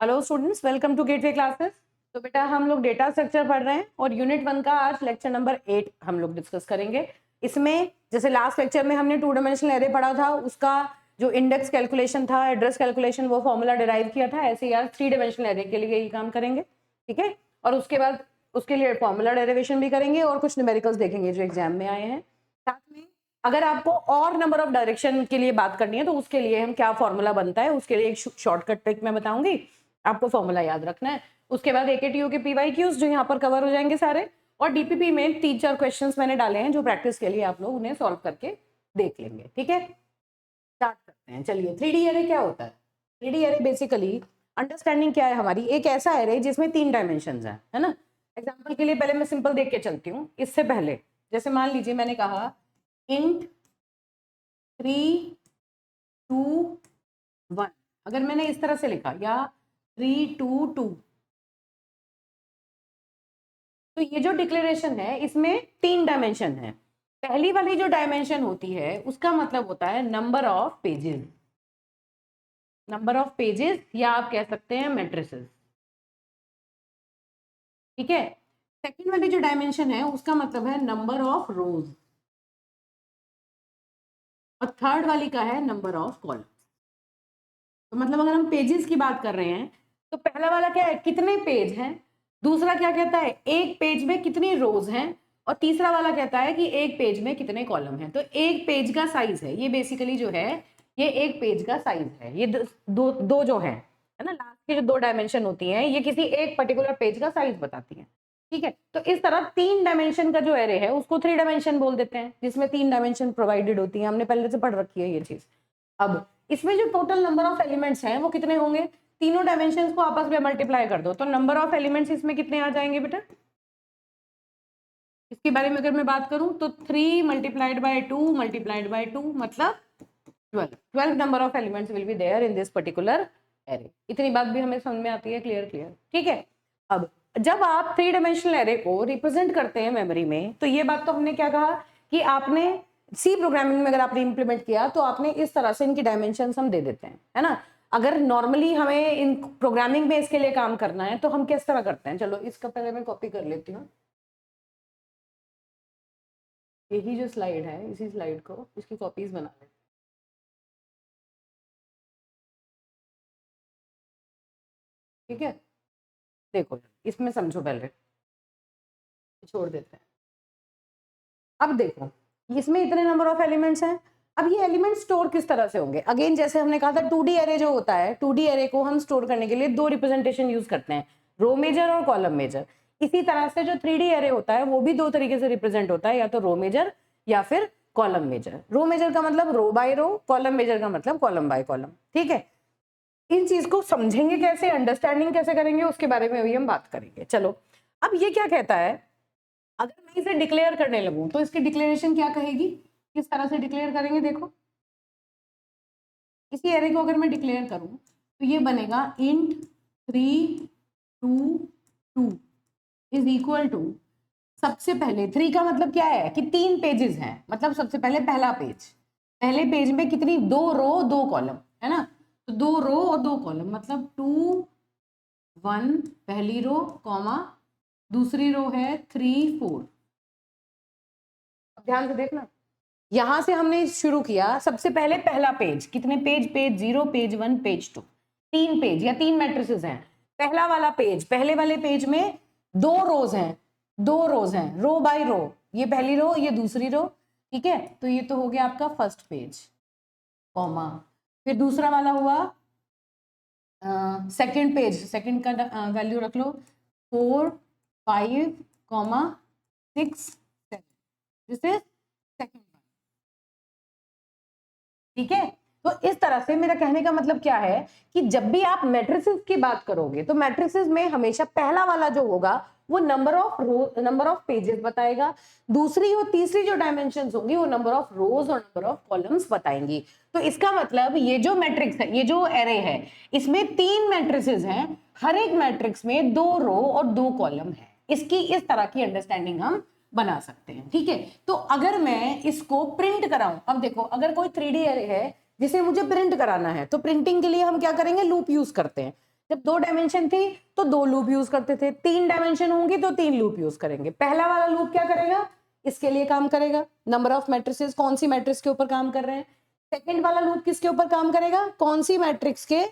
Hello students, welcome to Gateway Classes. तो बेटा हम लोग डेटा स्ट्रक्चर पढ़ रहे हैं और यूनिट 1 का आज लेक्चर नंबर 8 हम लोग डिस्कस करेंगे। इसमें जैसे लास्ट लेक्चर में हमने 2 डायमेंशनल एरे पढ़ा था, उसका जो इंडेक्स कैलकुलेशन था, एड्रेस कैलकुलेशन, वो फॉर्मूला डिराइव किया था। ऐसे ही यार 3 डायमेंशनल एरे के लिए ये काम करेंगे, ठीक है। और उसके बाद उसके लिए फॉर्मूला डेरिवेशन भी करेंगे और कुछ न्यूमेरिकल्स देखेंगे जो एग्जाम में आए हैं। साथ में अगर आपको और नंबर ऑफ डायरेक्शन के लिए बात करनी है तो उसके लिए हम क्या फॉर्मूला बनता है, उसके लिए एक शॉर्टकट ट्रिक मैं बताऊंगी, आपको फॉर्मूला याद रखना है। उसके बाद एकेटीयू के पीवाईक्यूज जो यहाँ पर कवर हो जाएंगे सारे, और डीपीपी में 3-4 क्वेश्चंस मैंने डाले हैं जो प्रैक्टिस के लिए आप लोग उन्हें सॉल्व करके देख लेंगे, ठीक है। स्टार्ट करते हैं। चलिए, 3D एरे क्या होता है? 3D एरे बेसिकली अंडरस्टैंडिंग क्या है हमारी, एक ऐसा एरे जिसमें 3 डायमेंशन है ना। एग्जाम्पल के लिए पहले मैं सिंपल देख के चलती हूँ। इससे पहले जैसे मान लीजिए मैंने कहा इंट 3 2 1, अगर मैंने इस तरह से लिखा या 3 2 2, तो ये जो डिक्लेरेशन है इसमें 3 डायमेंशन है। पहली वाली जो डायमेंशन होती है उसका मतलब होता है number of pages, number of pages, या आप कह सकते हैं मैट्रिसेस, ठीक है। सेकंड वाली जो डायमेंशन है उसका मतलब है नंबर ऑफ रोज, और थर्ड वाली का है नंबर ऑफ कॉलम। तो मतलब अगर हम पेजेस की बात कर रहे हैं तो पहला वाला क्या है, कितने पेज हैं। दूसरा क्या कहता है, एक पेज में कितनी रोज हैं। और तीसरा वाला कहता है कि एक पेज में कितने कॉलम हैं। तो एक पेज का साइज है ये, बेसिकली जो है ये एक पेज का साइज है। ये दो जो है ना, लास्ट की जो 2 डायमेंशन होती हैं ये किसी एक पर्टिकुलर पेज का साइज बताती हैं, ठीक है। तो इस तरह 3 डायमेंशन का जो एरे है उसको 3 डायमेंशन बोल देते हैं, जिसमें 3 डायमेंशन प्रोवाइडेड होती है। हमने पहले से पढ़ रखी है ये चीज। अब इसमें जो टोटल नंबर ऑफ एलिमेंट्स हैं वो कितने होंगे, तीनों डायमेंशंस को आपस में मल्टीप्लाई कर दो तो नंबर ऑफ एलिमेंट्स इसमें कितने आ जाएंगे बेटा। इसके बारे में अगर मैं बात करूं तो 3 मल्टीप्लाइड बाय 2 मल्टीप्लाइड बाय 2 मतलब 12 number of elements will be there in this particular array. इतनी बात भी हमें समझ में आती है, क्लियर क्लियर, ठीक है। अब जब आप 3 डायमेंशनल एरे को रिप्रेजेंट करते हैं मेमोरी में, तो ये बात तो हमने क्या कहा कि आपने सी प्रोग्रामिंग में अगर आपने इंप्लीमेंट किया तो आपने इस तरह से इनकी डायमेंशन हम दे देते हैं, है ना। अगर नॉर्मली हमें इन प्रोग्रामिंग में इसके लिए काम करना है तो हम किस तरह करते हैं, चलो इसका पहले मैं कॉपी कर लेती हूँ। यही जो स्लाइड है इसी स्लाइड को इसकी कॉपीज बना लेते हैं, ठीक है। देखो इसमें समझो, पहले छोड़ देते हैं। अब देखो इसमें इतने नंबर ऑफ एलिमेंट्स हैं। अब ये एलिमेंट स्टोर किस तरह से होंगे, अगेन जैसे हमने कहा था 2D एरे जो होता है, 2D एरे को हम स्टोर करने के लिए 2 रिप्रेजेंटेशन यूज करते हैं, रो मेजर और कॉलम मेजर। इसी तरह से जो 3D एरे होता है वो भी 2 तरीके से रिप्रेजेंट होता है, या तो रो मेजर या फिर कॉलम मेजर। रो मेजर का मतलब रो बाय रो, कॉलम मेजर का मतलब कॉलम बाय कॉलम, ठीक है। इन चीज को समझेंगे कैसे, अंडरस्टैंडिंग कैसे करेंगे, उसके बारे में भी हम बात करेंगे। चलो, अब ये क्या कहता है, अगर मैं इसे डिक्लेयर करने लगूं तो इसकी डिक्लेरेशन क्या कहेगी, किस तरह से डिक्लेयर करेंगे। देखो इसी एरे को अगर मैं डिक्लेयर करूं तो ये बनेगा इंट 3 2 2 इज इक्वल टू, सबसे पहले 3 का मतलब क्या है कि 3 पेजेस हैं, मतलब सबसे पहले पहला पेज, पहले पेज में कितनी, 2 रो 2 कॉलम, है ना। तो 2 रो और 2 कॉलम मतलब 2 1 पहली रो, कॉमा दूसरी रो है 3 4। ध्यान से देखना, यहां से हमने शुरू किया, सबसे पहले पहला पेज, कितने page, page 0 page 1 page 2, 3 page या 3 मैट्रिसेस हैं। पहला वाला पेज, पहले वाले पेज में 2 रोज हैं, 2 रोज हैं, रो बाय रो, ये पहली रो ये दूसरी रो, ठीक है। तो ये तो हो गया आपका फर्स्ट पेज, कॉमा फिर दूसरा वाला हुआ सेकंड पेज, सेकंड का वैल्यू रख लो 4 5 कॉमा 6 7, दिस इज सेकंड, ठीक है। तो इस तरह से मेरा कहने का मतलब क्या है कि जब भी आप मैट्रिसेस की बात करोगे तो मैट्रिसेस में हमेशा पहला वाला जो होगा वो नंबर ऑफ पेजेस बताएगा, दूसरी और तीसरी जो डायमेंशंस होंगी वो नंबर ऑफ रोज और नंबर ऑफ कॉलम्स बताएंगी। तो इसका मतलब ये जो मैट्रिक्स है, ये जो एरे है, इसमें 3 मैट्रिसेस हैं, हर एक मैट्रिक्स में 2 रो और 2 कॉलम है। इसकी इस तरह की अंडरस्टैंडिंग हम बना सकते हैं, ठीक है। तो अगर मैं इसको प्रिंट कराऊं, अब देखो अगर कोई 3D एरे है जिसे मुझे प्रिंट कराना है तो प्रिंटिंग के लिए हम क्या करेंगे, लूप यूज करते हैं। जब 2 डायमेंशन थी तो 2 लूप यूज करते थे, 3 डायमेंशन होंगी तो 3 लूप यूज करेंगे। पहला वाला लूप क्या करेगा, इसके लिए काम करेगा, नंबर ऑफ मैट्रिसेस कौन सी मैट्रिक्स के ऊपर काम कर रहे हैं। सेकंड वाला लूप किसके ऊपर काम करेगा, कौन सी मैट्रिक्स के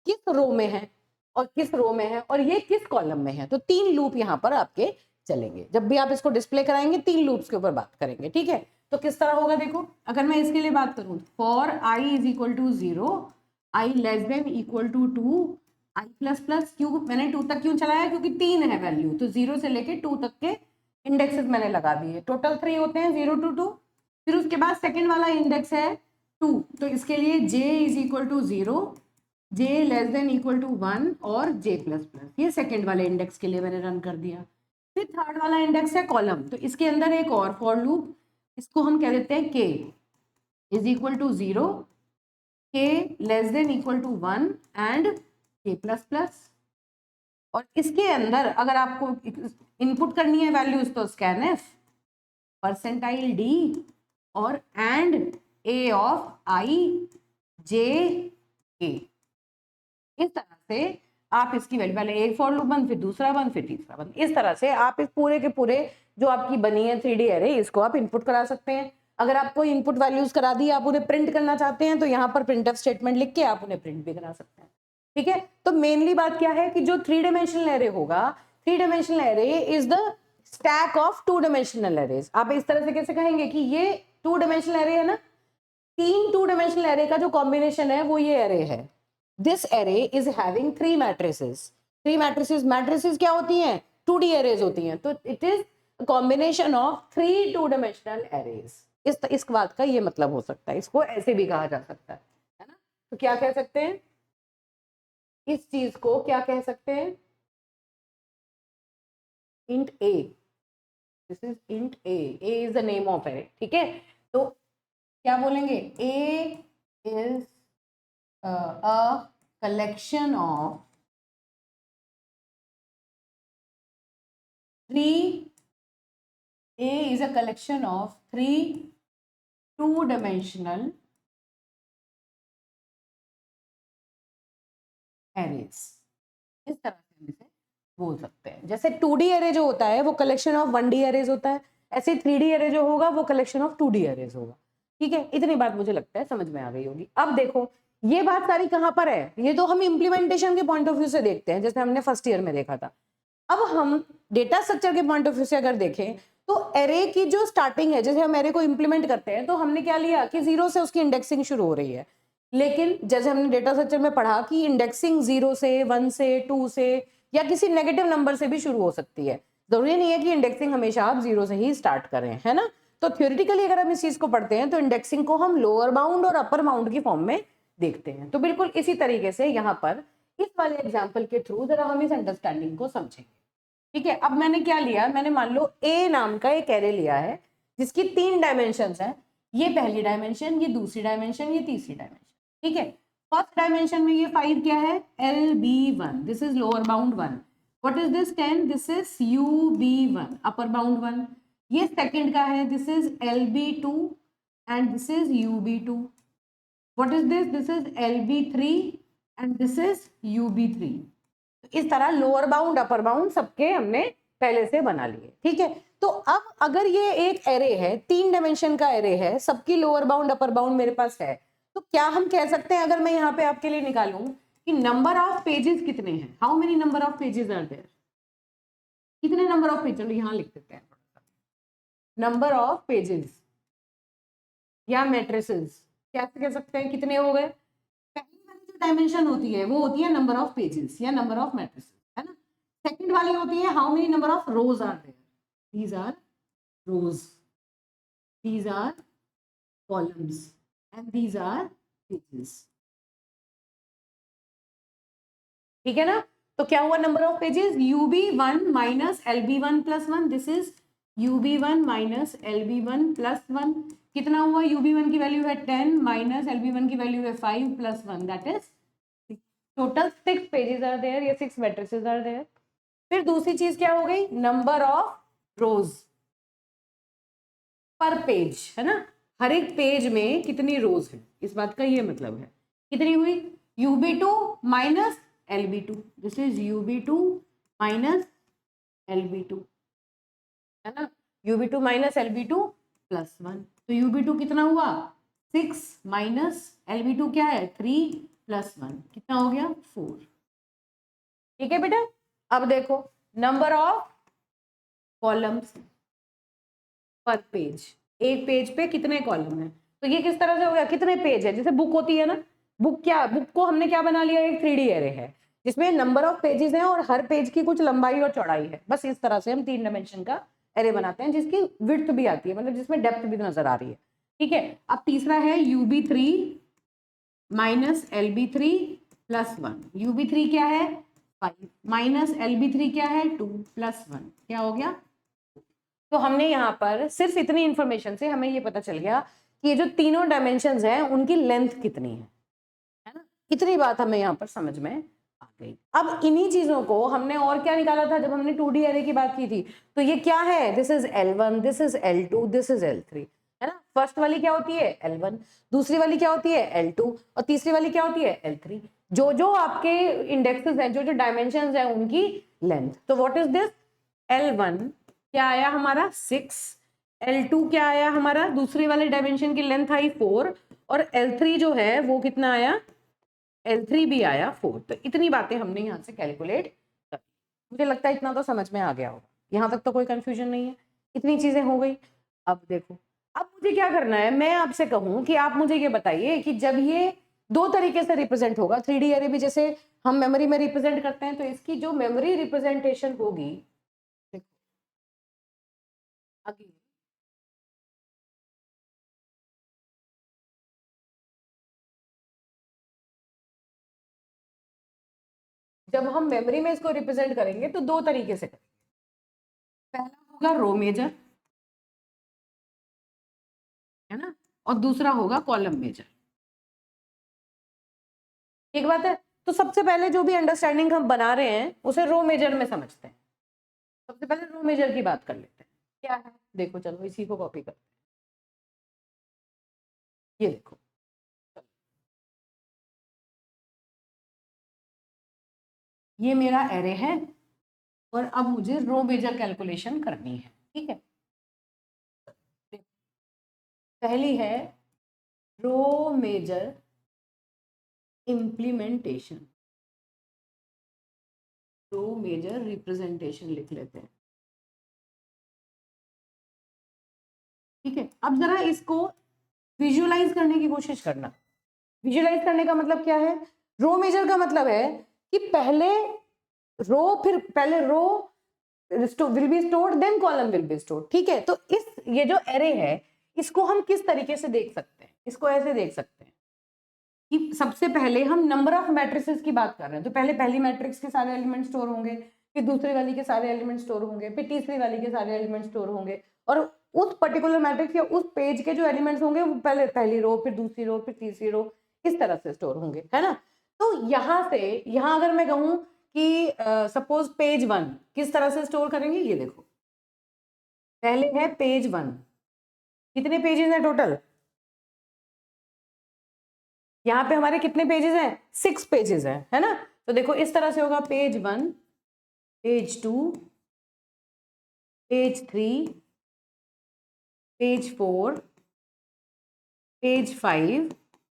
किस रो में है और किस रो में है और ये किस कॉलम में है। तो 3 लूप यहाँ पर आपके चलेंगे। जब भी आप इसको डिस्प्ले कराएंगे 3 लूप्स के ऊपर बात करेंगे, ठीक है। तो किस तरह होगा देखो, अगर मैं इसके लिए बात करूं, for i is equal to 0, i less than equal to 2, i plus plus, क्यों मैंने 2 तक क्यों चलाया, क्योंकि 3 है वैल्यू, तो 0 से लेके 2 तक के इंडेक्सेस मैंने लगा दिए, टोटल 3 होते हैं 0 to 2। फिर उसके बाद सेकंड वाला इंडेक्स है 2, तो इसके लिए j is equal to 0, j less than equal to 1 और j प्लस प्लस, ये सेकंड वाले इंडेक्स के लिए मैंने रन कर दिया। फिर थर्ड वाला इंडेक्स है कॉलम, तो इसके अंदर एक और फॉर लूप, इसको हम कह देते हैं k is equal to 0, k less than equal to 1 and k plus plus. और इसके अंदर अगर आपको इनपुट करनी है वैल्यूज तो स्कैनफ, परसेंटाइल d और and a of i j k। इस तरह से आप इसकी वैल्यू, पहले एक फॉर लूप बंद, फिर दूसरा बंद, फिर तीसरा बंद, इस तरह से आप इस पूरे के पूरे जो आपकी बनी है 3D एरे, इसको आप इनपुट करा सकते हैं। अगर आपको इनपुट वैल्यूज करा दी, आप उन्हें प्रिंट करना चाहते हैं तो यहाँ पर प्रिंटफ स्टेटमेंट लिख के आप उन्हें प्रिंट भी करा सकते हैं, ठीक है। तो मेनली बात क्या है कि जो 3 डायमेंशनल एरे होगा, 3 dimensional array is the stack of 2 dimensional arrays. आप इस तरह से कैसे कहेंगे कि ये 2 डायमेंशनल एरे है ना, 3 2 डायमेंशनल एरे का जो कॉम्बिनेशन है वो ये एरे है। This array is having 3 matrices. 3 matrices, matrices क्या होती हैं, 2D एरेज होती हैं, तो it is combination of 3 2 dimensional arrays. इस बात का ये मतलब हो सकता है, इसको ऐसे भी कहा जा सकता है ना। तो क्या कह सकते हैं, इस चीज को क्या कह सकते हैं, int a, this is int a, a is the name of array, ठीक है। तो क्या बोलेंगे, a is a collection of 3, a is a collection of 3 2-dimensional arrays। इस तरह से हम इसे बोल सकते हैं। जैसे 2D एरे जो होता है वो कलेक्शन ऑफ 1D एरेज होता है, ऐसे 3D एरे जो होगा वो कलेक्शन ऑफ 2D एरेज होगा, ठीक है। इतनी बात मुझे लगता है समझ में आ गई होगी। अब देखो ये बात सारी कहाँ पर है, ये तो हम इम्प्लीमेंटेशन के पॉइंट ऑफ व्यू से देखते हैं, जैसे हमने फर्स्ट ईयर में देखा था। अब हम डेटा स्ट्रक्चर के पॉइंट ऑफ व्यू से अगर देखें तो एरे की जो स्टार्टिंग है, जैसे हम एरे को इम्प्लीमेंट करते हैं तो हमने क्या लिया कि 0 से उसकी इंडेक्सिंग शुरू हो रही है। लेकिन जैसे हमने डेटा स्ट्रक्चर में पढ़ा कि इंडेक्सिंग 0 से 1 से 2 से या किसी नेगेटिव नंबर से भी शुरू हो सकती है, जरूरी नहीं है कि इंडेक्सिंग हमेशा आप 0 से ही स्टार्ट करें, है ना। तो थ्योरेटिकली अगर हम इस चीज को पढ़ते हैं तो इंडेक्सिंग को हम लोअर बाउंड और अपर बाउंड की फॉर्म में देखते हैं। तो बिल्कुल इसी तरीके से यहाँ पर इस वाले एग्जाम्पल के थ्रू जरा हम इस अंडरस्टैंडिंग को समझेंगे, ठीक है। अब मैंने क्या लिया, मैंने मान लो ए नाम का एक एरे लिया है जिसकी 3 डायमेंशन है, ये पहली डायमेंशन, ये दूसरी डायमेंशन, ये तीसरी डायमेंशन, ठीक है। फर्स्ट डायमेंशन में ये 5 क्या है, LB1, this is lower bound 1। What is this 10, this is UB1, upper bound 1। ये सेकंड का है, this is LB2 and this is UB2। What is this, this is LB3 and this is UB3। इस तरह lower bound upper bound सबके हमने पहले से बना लिए, ठीक है। तो अब अगर ये एक एरे है, 3 डायमेंशन का एरे है, सबकी लोअर बाउंड अपर बाउंड मेरे पास है, तो क्या हम कह सकते हैं, अगर मैं यहाँ पे आपके लिए निकालूं कि नंबर ऑफ पेजेस कितने हैं, how many number of pages are there, कितने नंबर ऑफ पेज, चलो यहाँ लिख देते हैं, नंबर ऑफ पेजेस या मैट्रिसेस, कैसे कह सकते हैं कितने हो गए। पहली वाली जो डायमेंशन होती है वो होती है नंबर ऑफ पेजेस या नंबर ऑफ मैट्रिसेस, है ना। सेकंड वाली होती है how many number of rows are there, these are rows, these are columns and these are pages, ठीक है ना। तो क्या हुआ number of pages, UB1 minus LB1 plus 1, this is UB1 minus LB1 plus 1। कितना हुआ, UB1 की value है 10 माइनस LB1 की वैल्यू है 5 plus 1, that is total 6 pages are there, ये 6 मैट्रिसेस आर देयर। फिर दूसरी चीज क्या हो गई, नंबर ऑफ रोज पर पेज, है ना, हर एक पेज में कितनी रोज है, इस बात का ये मतलब है। कितनी हुई, UB2 minus LB2, this is UB2 minus LB2, है ना, UB2 माइनस LB2 प्लस 1, तो UB2 कितना हुआ 6 माइनस LB2 क्या है 3 प्लस 1, कितना हो गया 4। ठीक है बेटा, अब देखो नंबर ऑफ कॉलम्स पर पेज, एक पेज पे कितने कॉलम है, तो ये किस तरह से हो गया, कितने पेज है, जैसे बुक होती है ना, बुक को हमने क्या बना लिया, एक 3D एरे है जिसमें नंबर ऑफ पेजेस हैं और हर पेज की कुछ लंबाई और चौड़ाई है, बस इस तरह से हम 3 डायमेंशन का एरे बनाते हैं जिसकी विड्थ भी आती है, मतलब जिसमें डेप्थ भी नजर आ रही है। ठीक है, अब तीसरा है UB3 minus LB3 plus 1, UB3 क्या है 5 माइनस LB3 क्या है 2 प्लस 1, क्या हो गया। तो हमने यहाँ पर सिर्फ इतनी इंफॉर्मेशन से हमें ये पता चल गया कि ये जो तीनों डायमेंशंस हैं उनकी लेंथ कितनी है ना, इतनी बात हमें यहाँ पर समझ में आ गई। अब इन्हीं चीजों को हमने और क्या निकाला था जब हमने 2D एरे की बात की थी, तो ये क्या है, this is L1, this is L2, this is L3, है ना, फर्स्ट वाली क्या होती है L1, दूसरी वाली क्या होती है L2 और तीसरी वाली क्या होती है L3, जो जो आपके इंडेक्सेस हैं, जो जो डायमेंशंस हैं उनकी लेंथ। तो व्हाट इज दिस, L1 क्या आया हमारा 6, L2 क्या आया हमारा, दूसरी वाले डायमेंशन की लेंथ आई 4 और L3 जो है वो कितना आया, L3 भी आया 4। तो इतनी बातें हमने यहाँ से कैलकुलेट कर, मुझे लगता है इतना तो समझ में आ गया होगा, यहाँ तक तो कोई कंफ्यूजन नहीं है, इतनी चीजें हो गई। अब देखो, अब मुझे क्या करना है, मैं आपसे कहूँ कि आप मुझे ये बताइए कि जब ये दो तरीके से रिप्रेजेंट होगा, 3D एरे भी जैसे हम मेमोरी में रिप्रेजेंट करते हैं, तो इसकी जो मेमोरी रिप्रेजेंटेशन होगी, आगे जब हम मेमोरी में इसको रिप्रेजेंट करेंगे तो दो तरीके से करेंगे, पहला होगा रो मेजर, है ना, और दूसरा होगा कॉलम मेजर। एक बात है, तो सबसे पहले जो भी अंडरस्टैंडिंग हम बना रहे हैं उसे रो मेजर में समझते हैं, सबसे पहले रो मेजर की बात कर लेते हैं, क्या है देखो, चलो इसी को कॉपी करते हैं, ये देखो, ये मेरा एरे है और अब मुझे रो मेजर कैलकुलेशन करनी है। ठीक है, पहली है row major implementation, row major representation लिख लेते हैं। ठीक है, अब जरा इसको विजुअलाइज करने की कोशिश करना। विजुअलाइज करने का मतलब क्या है, रो मेजर का मतलब है कि पहले row will be stored then column will be stored. ठीक है, तो इस ये जो एरे है इसको हम किस तरीके से देख सकते हैं, इसको ऐसे देख सकते हैं कि सबसे पहले हम नंबर ऑफ मैट्रिसेस की बात कर रहे हैं, तो पहले पहली मैट्रिक्स के सारे एलिमेंट स्टोर होंगे, फिर दूसरी वाली के सारे एलिमेंट स्टोर होंगे, फिर तीसरी वाली के सारे एलिमेंट स्टोर होंगे, और उस पर्टिकुलर मैट्रिक्स या उस पेज के जो एलिमेंट्स होंगे वो पहले पहली रो, फिर दूसरी रो, फिर तीसरी रो, इस तरह से स्टोर होंगे, है ना। तो यहाँ अगर मैं कहूँ कि सपोज पेज 1 किस तरह से स्टोर करेंगे, ये देखो, पहले है पेज 1, कितने पेजेस हैं टोटल, यहाँ पे हमारे कितने पेजेस हैं 6 पेजेस हैं, है ना। तो देखो इस तरह से होगा, page 1, page 2, page 3, page 4, page 5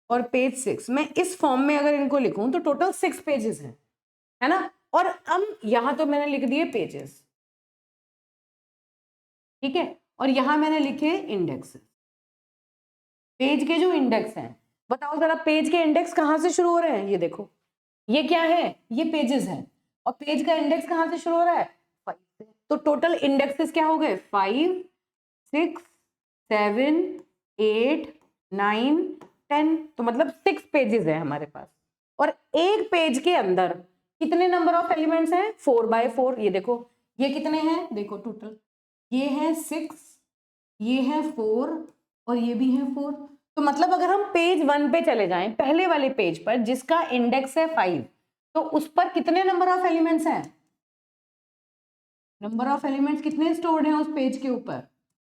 और पेज 6। मैं इस फॉर्म में अगर इनको लिखूं तो टोटल 6 पेजेस हैं, है ना। और अब यहां तो मैंने लिख दिए पेजेस, ठीक है, और यहां मैंने लिखे इंडेक्स, पेज के जो इंडेक्स हैं। बताओ जरा, पेज के इंडेक्स कहां से शुरू हो रहे हैं, ये देखो, ये क्या है, ये पेजेस हैं, और पेज का इंडेक्स कहां से शुरू हो रहा है 5 से। तो टोटल इंडेक्सेस क्या हो गए 5, 6, 7, 8, 9, 10, तो मतलब 6 पेजेस है हमारे पास। और एक पेज के अंदर कितने नंबर ऑफ एलिमेंट्स हैं 4x4, ये देखो, ये कितने हैं देखो टोटल, ये है 6, ये है 4 और ये भी है 4। तो मतलब अगर हम पेज 1 पे चले जाएं, पहले वाले पेज पर जिसका इंडेक्स है 5, तो उस पर कितने नंबर ऑफ एलिमेंट्स हैं, नंबर ऑफ एलिमेंट्स कितने स्टोर्ड हैं उस पेज के ऊपर,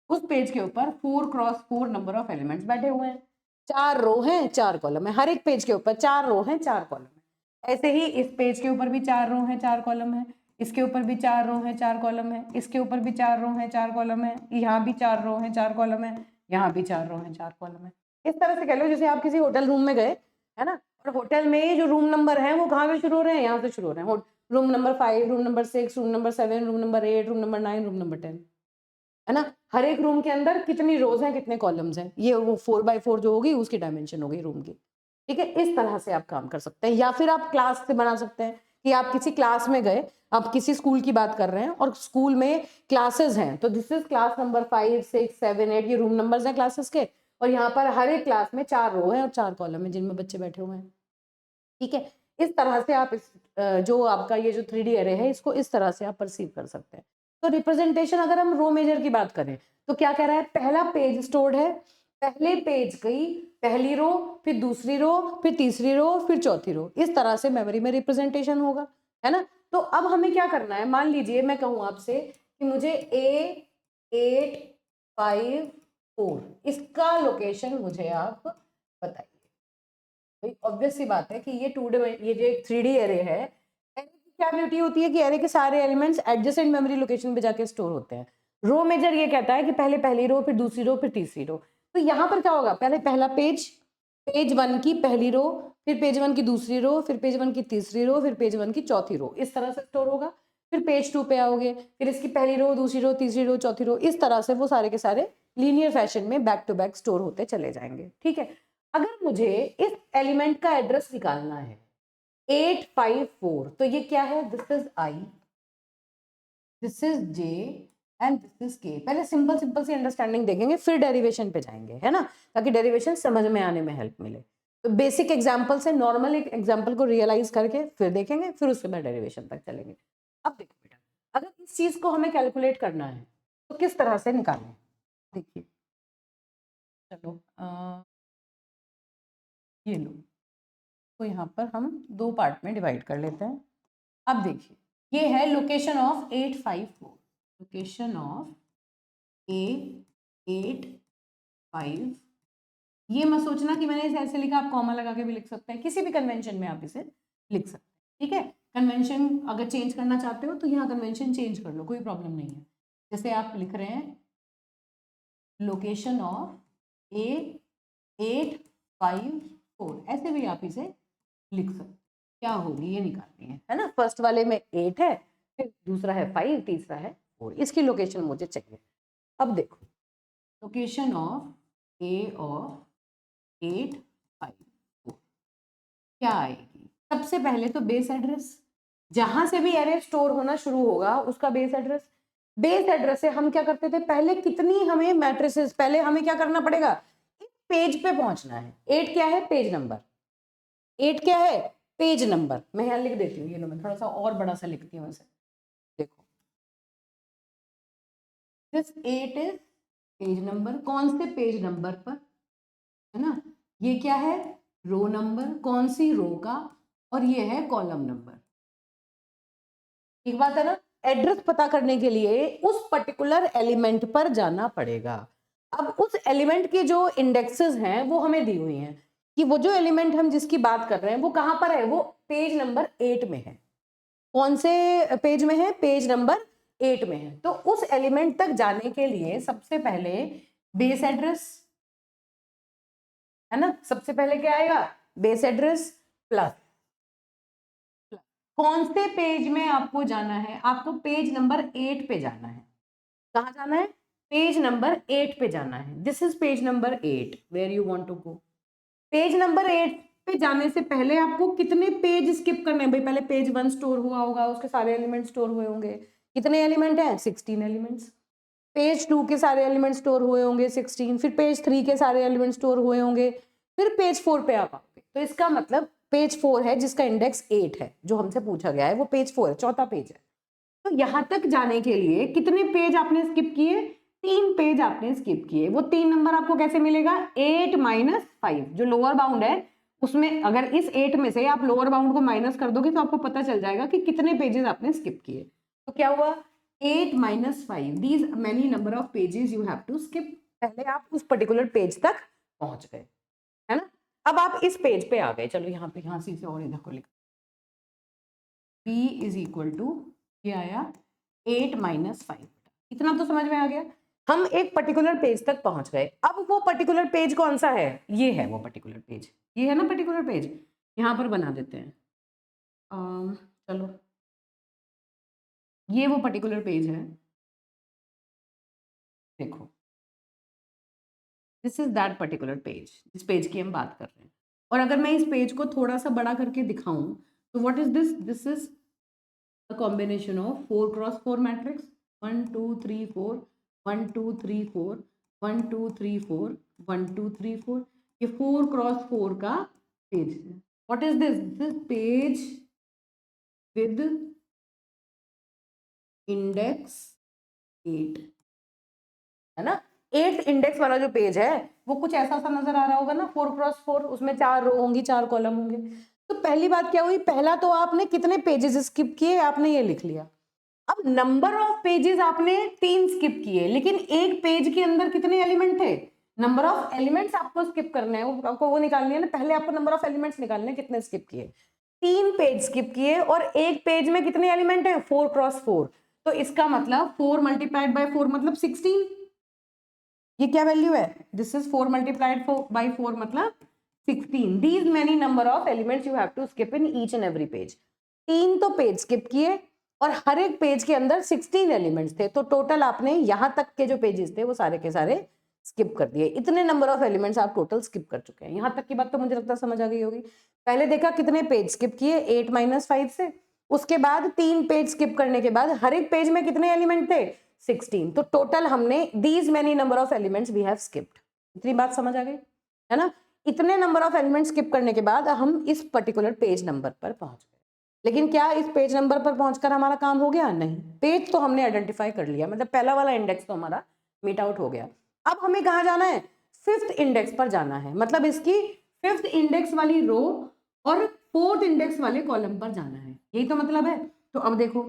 उस पेज के ऊपर 4x4 नंबर ऑफ एलिमेंट्स बैठे हुए हैं, 4 रो हैं 4 कॉलम है, हर एक पेज के ऊपर 4 रो हैं 4 कॉलम है। ऐसे ही इस पेज के ऊपर भी 4 रो है 4 कॉलम है, इसके ऊपर भी 4 रो है 4 कॉलम है, इसके ऊपर भी 4 रो है 4 कॉलम है, यहाँ भी 4 रो है 4 कॉलम है, यहाँ भी 4 रो है 4 कॉलम है। इस तरह से कह लो जैसे आप किसी होटल रूम में गए, है ना, और होटल में जो रूम नंबर है वो कहाँ से शुरू हो रहे हैं, यहाँ से शुरू हो रहे हैं। Room number 5, room number 6, room number 7, room number 8, room number 9, room number 10, है ना। हर एक रूम के अंदर कितनी रोज हैं, कितने कॉलम्स हैं, ये वो 4x4 जो होगी उसकी डायमेंशन होगी रूम की। ठीक है, इस तरह से आप काम कर सकते हैं। या फिर आप क्लास से बना सकते हैं कि आप किसी क्लास में गए, आप किसी स्कूल की बात कर रहे हैं और स्कूल में क्लासेस हैं, तो दिस इज क्लास नंबर 5, 6, 7, 8, ये रूम नंबर्स हैं क्लासेस के, और यहाँ पर हर एक क्लास में 4 रो है और 4 कॉलम है जिनमें बच्चे बैठे हुए हैं। ठीक है, इस तरह से आप इस जो आपका ये जो 3D एरे है इसको इस तरह से आप परसीव कर सकते हैं। तो रिप्रेजेंटेशन अगर हम रो मेजर की बात करें तो क्या कह रहा है, पहला पेज स्टोर्ड है, पहले पेज की पहली रो, फिर दूसरी रो, फिर तीसरी रो, फिर चौथी रो, इस तरह से मेमोरी में रिप्रेजेंटेशन होगा, है ना। तो अब हमें क्या करना है, मान लीजिए मैं कहूँ आपसे कि मुझे A854 इसका लोकेशन मुझे आप बताइए। भाई ऑब्वियस सी बात है कि ये ये जो एक 3D एरे है, एरे की क्या ब्यूटी होती है कि एरे के सारे एलिमेंट्स एडजेसेंट मेमोरी लोकेशन पे जाके स्टोर होते हैं। रो मेजर ये कहता है कि पहले पहली रो, फिर दूसरी रो, फिर तीसरी रो। तो यहाँ पर क्या होगा, पहले पहला पेज, पेज 1 की पहली रो, फिर पेज 1 की दूसरी रो, फिर पेज 1 की तीसरी रो, फिर पेज 1 की चौथी रो, इस तरह से स्टोर होगा। फिर पेज 2 पे आओगे, फिर इसकी पहली रो, दूसरी रो, तीसरी रो, चौथी रो, इस तरह से वो सारे के सारे लीनियर फैशन में बैक टू बैक स्टोर होते चले जाएंगे। ठीक है, अगर मुझे इस एलिमेंट का एड्रेस निकालना है 854, तो ये क्या है, this is I, this is J and this is K। पहले सिंपल सिंपल सी अंडरस्टैंडिंग देखेंगे, फिर डेरिवेशन पे जाएंगे, है ना, ताकि डेरिवेशन समझ में आने में हेल्प मिले। तो बेसिक एग्जांपल से नॉर्मल एक एग्जांपल को रियलाइज करके फिर देखेंगे, फिर उसके बाद डेरिवेशन तक चलेंगे। अब देखो बेटा, अगर इस चीज को हमें कैलकुलेट करना है तो किस तरह से निकालें, देखिए चलो ये लो, तो यहाँ पर हम 2 पार्ट में डिवाइड कर लेते हैं। अब देखिए ये है location of 854, location of A854। ये मत सोचना कि मैंने इसे ऐसे लिखा, आप कॉमा लगा के भी लिख सकते हैं, किसी भी कन्वेंशन में आप इसे लिख सकते हैं। ठीक है, कन्वेंशन अगर चेंज करना चाहते हो तो यहाँ कन्वेंशन चेंज कर लो, कोई प्रॉब्लम नहीं है। जैसे आप लिख रहे हैं लोकेशन ऑफ A854, ऐसे भी आप इसे लिख सकते हैं। क्या होगी ये निकालनी है ना। फर्स्ट वाले में 8 है, फिर दूसरा है 5, तीसरा है 4, इसकी लोकेशन मुझे चाहिए। अब देखो लोकेशन ऑफ A ऑफ 854 क्या आएगी, सबसे पहले तो बेस एड्रेस, जहां से भी एरे स्टोर होना शुरू होगा उसका बेस एड्रेस। बेस एड्रेस से हम क्या करते थे, पहले कितनी हमें मैट्रिसेस, पहले हमें क्या करना पड़ेगा, पेज पे पहुंचना है। 8 क्या है, पेज नंबर, 8 क्या है, पेज नंबर। मैं यहाँ लिख देती हूँ, ये लो मैं थोड़ा सा और बड़ा सा लिखती हूँ इसे, देखो दिस 8 इज पेज नंबर, कौन से पेज नंबर पर, है ना। ये क्या है, रो नंबर, कौन सी रो का, और ये है कॉलम नंबर। एक बात है ना, एड्रेस पता करने के लिए उस पर्टिकुलर एलिमेंट पर जाना पड़ेगा। अब उस एलिमेंट की जो इंडेक्सेस हैं वो हमें दी हुई हैं कि वो जो एलिमेंट हम जिसकी बात कर रहे हैं वो कहां पर है, वो पेज नंबर 8 में है। कौन से पेज में है, पेज नंबर 8 में है। तो उस एलिमेंट तक जाने के लिए सबसे पहले बेस एड्रेस, है ना, सबसे पहले क्या आएगा, बेस एड्रेस प्लस कौन से पेज में आपको जाना है, आपको पेज नंबर 8 पे जाना है। कहाँ जाना है, पेज नंबर 8 पे जाना है। This is page number 8 where you want to go. Page number 8 पे जाने से पहले आपको कितने पेज स्किप करने हैं भाई, पहले पेज 1 स्टोर हुआ होगा, उसके सारे एलिमेंट स्टोर हुए होंगे, कितने एलिमेंट हैं, 16 एलिमेंट्स। पेज 2 के सारे एलिमेंट स्टोर हुए होंगे 16, फिर पेज 3 के सारे एलिमेंट स्टोर हुए होंगे, फिर पेज 4 पे आप आओगे। तो इसका मतलब पेज 4 है जिसका इंडेक्स 8 है, जो हमसे पूछा गया है वो पेज 4 है, चौथा पेज है। तो यहां तक जाने के लिए कितने पेज आपने स्किप किए, 3 पेज आपने स्किप किए। वो 3 नंबर आपको कैसे मिलेगा, 8 माइनस 5, जो लोअर बाउंड है उसमें अगर इस 8 में से आप लोअर बाउंड को माइनस कर दोगे तो आपको पता चल जाएगा कि कितने पेजेस आपने स्किप किए। तो क्या हुआ, 8 minus 5, these many number of pages you have to skip. पहले आप उस पर्टिकुलर पेज तक पहुंच गए, है ना। अब आप इस पेज पे आ गए, चलो यहाँ पे, यहाँ से और इधर को लिख, बी इज इक्वल टू, ये आया 8 माइनस 5। इतना तो समझ में आ गया। हम एक पर्टिकुलर पेज तक पहुंच गए। अब वो पर्टिकुलर पेज कौन सा है? ये है वो पर्टिकुलर पेज, ये है ना पर्टिकुलर पेज। यहाँ पर बना देते हैं, चलो ये वो पर्टिकुलर पेज है। देखो, this is that particular page, जिस पेज की हम बात कर रहे हैं। और अगर मैं इस पेज को थोड़ा सा बड़ा करके दिखाऊं तो what is this? This is a combination of 4 cross 4 matrix, 1 2 3 4, 1 2 3 4, 1 2 3 4, 1 2 3 4। ये 4 क्रॉस 4 का पेज है। What is this? This page with index 8, है ना। 8 इंडेक्स वाला जो पेज है वो कुछ ऐसा सा नजर आ रहा होगा ना, 4 क्रॉस 4, उसमें 4 रो होंगी, 4 कॉलम होंगे। तो पहली बात क्या हुई? पहला तो आपने कितने पेजेस स्किप किए, आपने ये लिख लिया। अब नंबर ऑफ पेजेस आपने 3 स्किप किए, लेकिन एक पेज के अंदर कितने एलिमेंट थे? नंबर ऑफ एलिमेंट्स आपको स्किप करने हैं, आपको वो निकालनी है ना। पहले आपको नंबर ऑफ एलिमेंट्स निकालने हैं, कितने स्किप किए। 3 पेज स्किप किए और एक पेज में कितने एलिमेंट है? 4 क्रॉस 4। तो इसका मतलब 4 मल्टीप्लाइड बाय 4 मतलब 16। ये क्या वैल्यू है? दिस इज 4 मल्टीप्लाइड बाय 4 मतलब 16। These many number of elements you have to skip in each and every page. 3 तो पेज स्किप किए और हर एक पेज के अंदर 16 एलिमेंट्स थे, तो टोटल आपने यहां तक के जो पेजेस थे वो सारे के सारे स्किप कर दिए। इतने नंबर ऑफ एलिमेंट्स आप टोटल स्किप कर चुके हैं। यहां तक की बात तो मुझे लगता है समझ आ गई होगी। पहले देखा कितने पेज स्किप किए, 8 माइनस 5 से। उसके बाद 3 पेज स्किप करने के बाद हर एक पेज में कितने एलिमेंट थे? 16। तो टोटल हमने these many number of elements we have skipped. इतनी बात समझ आ गई, है ना। इतने नंबर ऑफ एलिमेंट्स स्किप करने के बाद हम इस पर्टिकुलर पेज नंबर पर पहुंच गए। लेकिन क्या इस पेज नंबर पर पहुंचकर हमारा काम हो गया? नहीं। पेज तो हमने आइडेंटिफाई कर लिया, मतलब पहला वाला इंडेक्स तो हमारा मीट आउट हो गया। अब हमें कहाँ जाना है? 5th इंडेक्स पर जाना है, मतलब इसकी 5th इंडेक्स वाली रो और 4th इंडेक्स वाले कॉलम पर जाना है, यही तो मतलब है। तो अब देखो,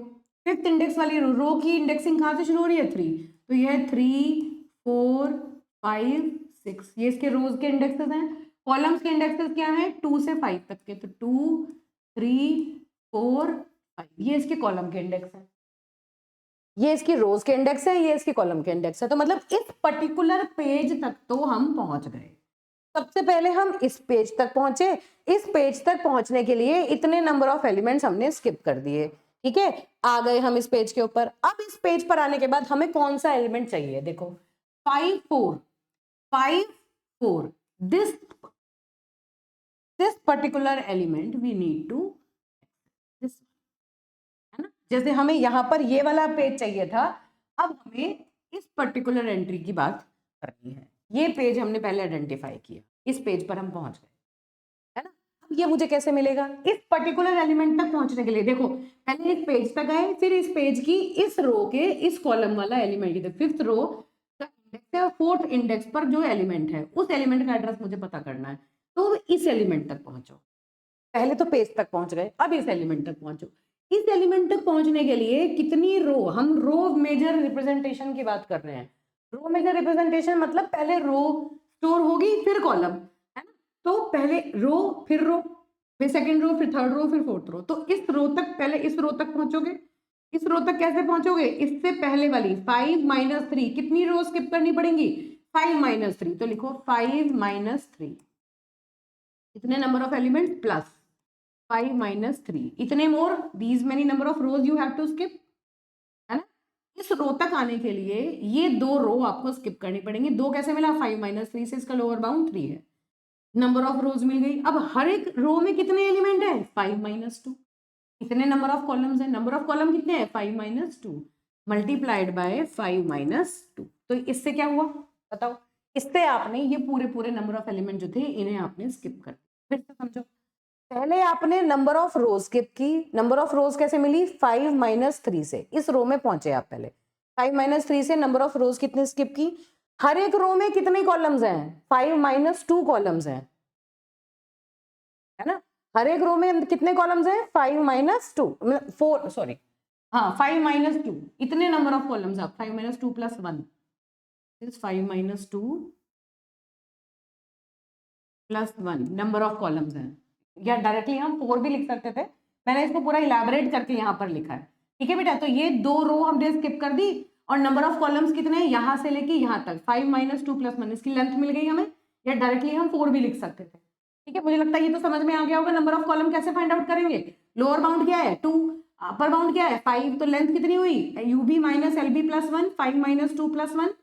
5th इंडेक्स वाली रो की इंडेक्सिंग कहाँ से शुरू हो रही है? 3। तो यह है 3 4 5 6, ये इसके रोज के इंडेक्सेस हैं। कॉलम्स के इंडेक्सेस क्या है? 2 से 5 तक के, तो 2 3 4 5, ये इसके कॉलम के इंडेक्स है, ये इसकी रोज के इंडेक्स है, ये इसकी कॉलम के इंडेक्स है। तो मतलब इस पर्टिकुलर पेज तक तो हम पहुंच गए। सबसे पहले हम इस पेज तक पहुंचे। इस पेज तक पहुंचने के लिए इतने नंबर ऑफ एलिमेंट्स हमने स्किप कर दिए, ठीक है। आ गए हम इस पेज के ऊपर। अब इस पेज पर आने के बाद हमें कौन सा एलिमेंट चाहिए? देखो 5 4 5 4, this particular element we need to, this, है ना। जैसे हमें यहां पर ये वाला पेज चाहिए था, अब हमें इस पर्टिकुलर एंट्री की बात करनी है। ये पेज हमने पहले आइडेंटिफाई किया, इस पेज पर हम पहुंच गए, है ना। अब ये मुझे कैसे मिलेगा? इस पर्टिकुलर एलिमेंट तक पहुंचने के लिए देखो, पहले इस पेज तक आए, फिर इस पेज की इस रो के इस कॉलम वाला एलिमेंट, 5th रो का इंडेक्स है और 4th इंडेक्स पर जो एलिमेंट है उस एलिमेंट का एड्रेस मुझे पता करना है। तो इस एलिमेंट तक पहुंचो। पहले तो पेज तक पहुंच गए, अब इस एलिमेंट तक पहुंचो। इस एलिमेंट तक पहुंचने के लिए कितनी रो, हम रो मेजर रिप्रेजेंटेशन की बात कर रहे हैं। रो मेजर रिप्रेजेंटेशन मतलब पहले रो स्टोर होगी फिर कॉलम, है ना। तो पहले रो, फिर सेकंड रो, फिर थर्ड रो, फिर फोर्थ रो। तो इस रो तक, पहले इस रो तक पहुंचोगे। इस रो तक कैसे पहुंचोगे? इससे पहले वाली 5 माइनस 3, कितनी रो स्किप करनी पड़ेंगी? 5 माइनस 3। तो लिखो 5 माइनस 3, इतने number of elements plus 5 minus 3, इतने more, these many number of rows you have to skip, है ना। इस रो तक आने के लिए ये 2 रो आपको स्किप करनी पड़ेंगी। 2 कैसे मिला? 5 माइनस 3 से, इसका लोअर बाउंड 3 है। नंबर ऑफ रोज मिल गई। अब हर एक रो में कितने एलिमेंट है? 5 माइनस 2। इतने नंबर ऑफ कॉलम्स है, नंबर ऑफ कॉलम कितने हैं? 5 माइनस 2 मल्टीप्लाइड बाय 5 माइनस 2। तो इससे क्या हुआ बताओ? इससे आपने ये पूरे पूरे नंबर ऑफ एलिमेंट जो थे इन्हें आपने स्किप कर दिया। फिर से समझो, पहले आपने नंबर ऑफ रोज स्किप की। नंबर ऑफ रोज कैसे मिली? 5 माइनस 3 से। इस रो में पहुंचे आप पहले, 5 माइनस 3 से नंबर ऑफ रोज कितने स्किप की? हर एक रो में कितने कॉलम्स हैं? 5 माइनस 2 कॉलम्स हैं, है ना। हर एक रो में कितने कॉलम्स हैं? 5 माइनस 2, 4, सॉरी, हाँ 5 माइनस 2, इतने नंबर ऑफ कॉलम्स आप 5 माइनस 2 प्लस 1 इज 5 माइनस 2 प्लस 1 नंबर ऑफ कॉलम्स हैं। या डायरेक्टली हम 4 भी लिख सकते थे, मैंने इसको पूरा इलैबोरेट करके यहाँ पर लिखा है, ठीक है बेटा। तो ये 2 रो हमने स्किप कर दी और नंबर ऑफ कॉलम्स कितने हैं यहाँ से लेके यहाँ तक 5 - 2 + 1, इसकी लेंथ मिल गई हमें, या डायरेक्टली हम 4 भी लिख सकते थे, ठीक है। मुझे लगता है ये तो समझ में आ गया होगा। नंबर ऑफ कॉलम कैसे फाइंड आउट करेंगे, लोअर बाउंड क्या है 2, अपर बाउंड क्या है 5, तो लेंथ कितनी हुई ub - lb + 1, 5 - 2 + 1,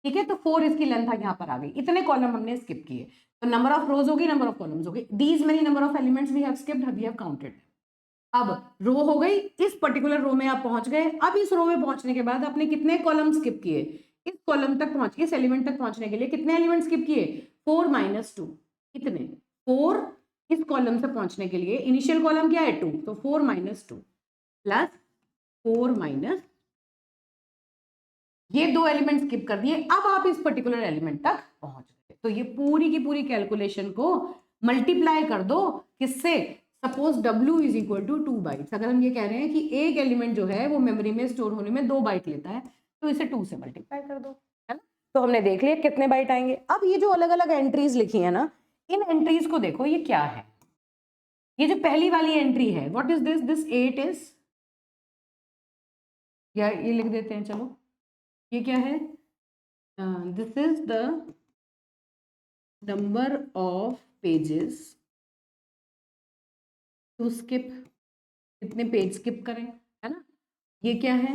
ठीक है। तो 4 इसकी लेंथ यहाँ पर आ गई। इतने कॉलम हमने स्किप किए, तो नंबर ऑफ रोज होगी, नंबर ऑफ कॉलम्स होगी। These many number of elements we have skipped, we have counted. अब रो हो गई, इस पर्टिकुलर रो में आप पहुंच गए। अब इस रो में पहुंचने के बाद आपने कितने कॉलम स्किप किए, इस कॉलम तक पहुंच, इस एलिमेंट तक पहुंचने के लिए कितने एलिमेंट स्किप किए 4 - 2, कितने 4। इस कॉलम से पहुंचने के लिए इनिशियल कॉलम क्या है 2, तो 4 - 2 प्लस 4 - ये 2 एलिमेंट स्किप कर दिए। अब आप इस पर्टिकुलर एलिमेंट तक पहुंच गए, तो ये पूरी की पूरी कैलकुलेशन को मल्टीप्लाई कर दो किससे, सपोज W = 2 बाइट्स। अगर हम ये कह रहे हैं कि एक एलिमेंट जो है वो मेमोरी में स्टोर होने में 2 बाइट लेता है, तो इसे 2 से मल्टीप्लाई कर दो, है ना। तो हमने देख लिया कितने बाइट आएंगे। अब ये जो अलग अलग एंट्रीज लिखी है ना, इन एंट्रीज को देखो, ये क्या है। ये जो पहली वाली एंट्री है, what is this, this 8 is, या ये लिख देते हैं, चलो ये क्या है, this is the number of pages to skip, कितने पेज स्किप करें, है ना। ये क्या है,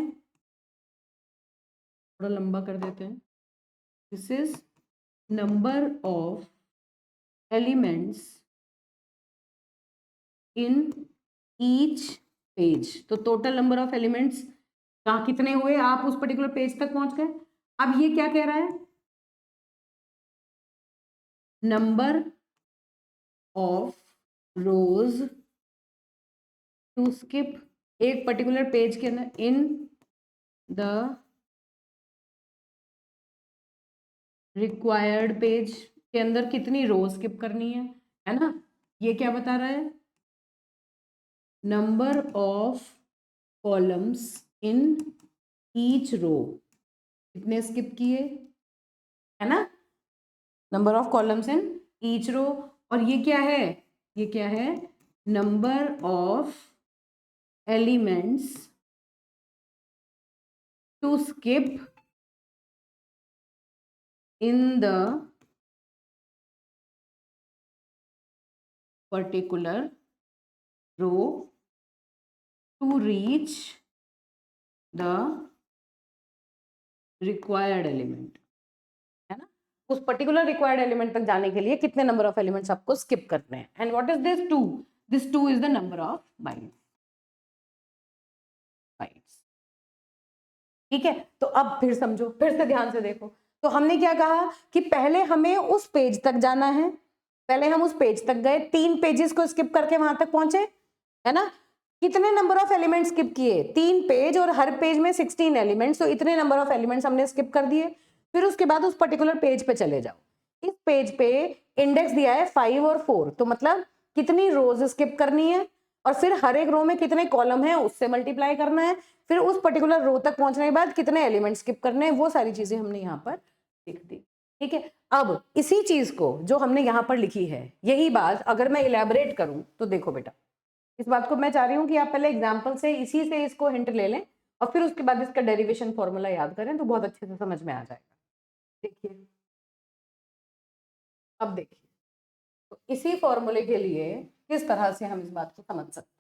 थोड़ा लंबा कर देते हैं, this is number of elements in each page. तो टोटल नंबर ऑफ एलिमेंट्स कहाँ कितने हुए, आप उस पर्टिकुलर पेज तक पहुंच गए। अब ये क्या कह रहा है, number of rows to skip, एक पर्टिकुलर पेज के अंदर इन द रिक्वायर्ड पेज के अंदर कितनी रो स्किप करनी है ना। ये क्या बता रहा है, number of columns in each row, कितने स्किप किए, है ना, number of columns in each row. और ये क्या है, ये क्या है, number of elements to skip in the particular row to reach the required element, है ना। उस पर्टिकुलर रिक्वायर्ड एलिमेंट तक जाने के लिए कितने नंबर ऑफ एलिमेंट्स आपको स्किप करने हैं। And what is this 2, this 2 is the number of bytes, ठीक है। तो अब फिर समझो, फिर से ध्यान से देखो। तो हमने क्या कहा कि पहले हमें उस पेज तक जाना है, पहले हम उस पेज तक गए, 3 पेजेस को स्किप करके वहां तक पहुंचे, है ना। कितने नंबर ऑफ एलिमेंट्स स्किप किए, 3 पेज, और हर पेज में 16 एलिमेंट्स, तो इतने नंबर ऑफ एलिमेंट्स हमने स्किप कर दिए। फिर उसके बाद उस पर्टिकुलर पेज पे चले जाओ, इस पेज पे इंडेक्स दिया है 5 और 4, तो मतलब कितनी रोज स्किप करनी है, और फिर हर एक रो में कितने कॉलम है उससे मल्टीप्लाई करना है। फिर उस पर्टिकुलर रो तक पहुंचने के बाद कितने एलिमेंट स्किप करने हैं, वो सारी चीजें हमने यहाँ पर लिख दी, ठीक है। अब इसी चीज को जो हमने यहाँ पर लिखी है, यही बात अगर मैं इलेबोरेट करूं, तो देखो बेटा, इस बात को मैं चाह रही हूँ कि आप पहले एग्जाम्पल से इसी से इसको हिंट ले लें, और फिर उसके बाद इसका डेरिवेशन फॉर्मूला याद करें, तो बहुत अच्छे से समझ में आ जाएगा। देखिए, अब देखिए, तो इसी फॉर्मूले के लिए किस तरह से हम इस बात को समझ सकते हैं।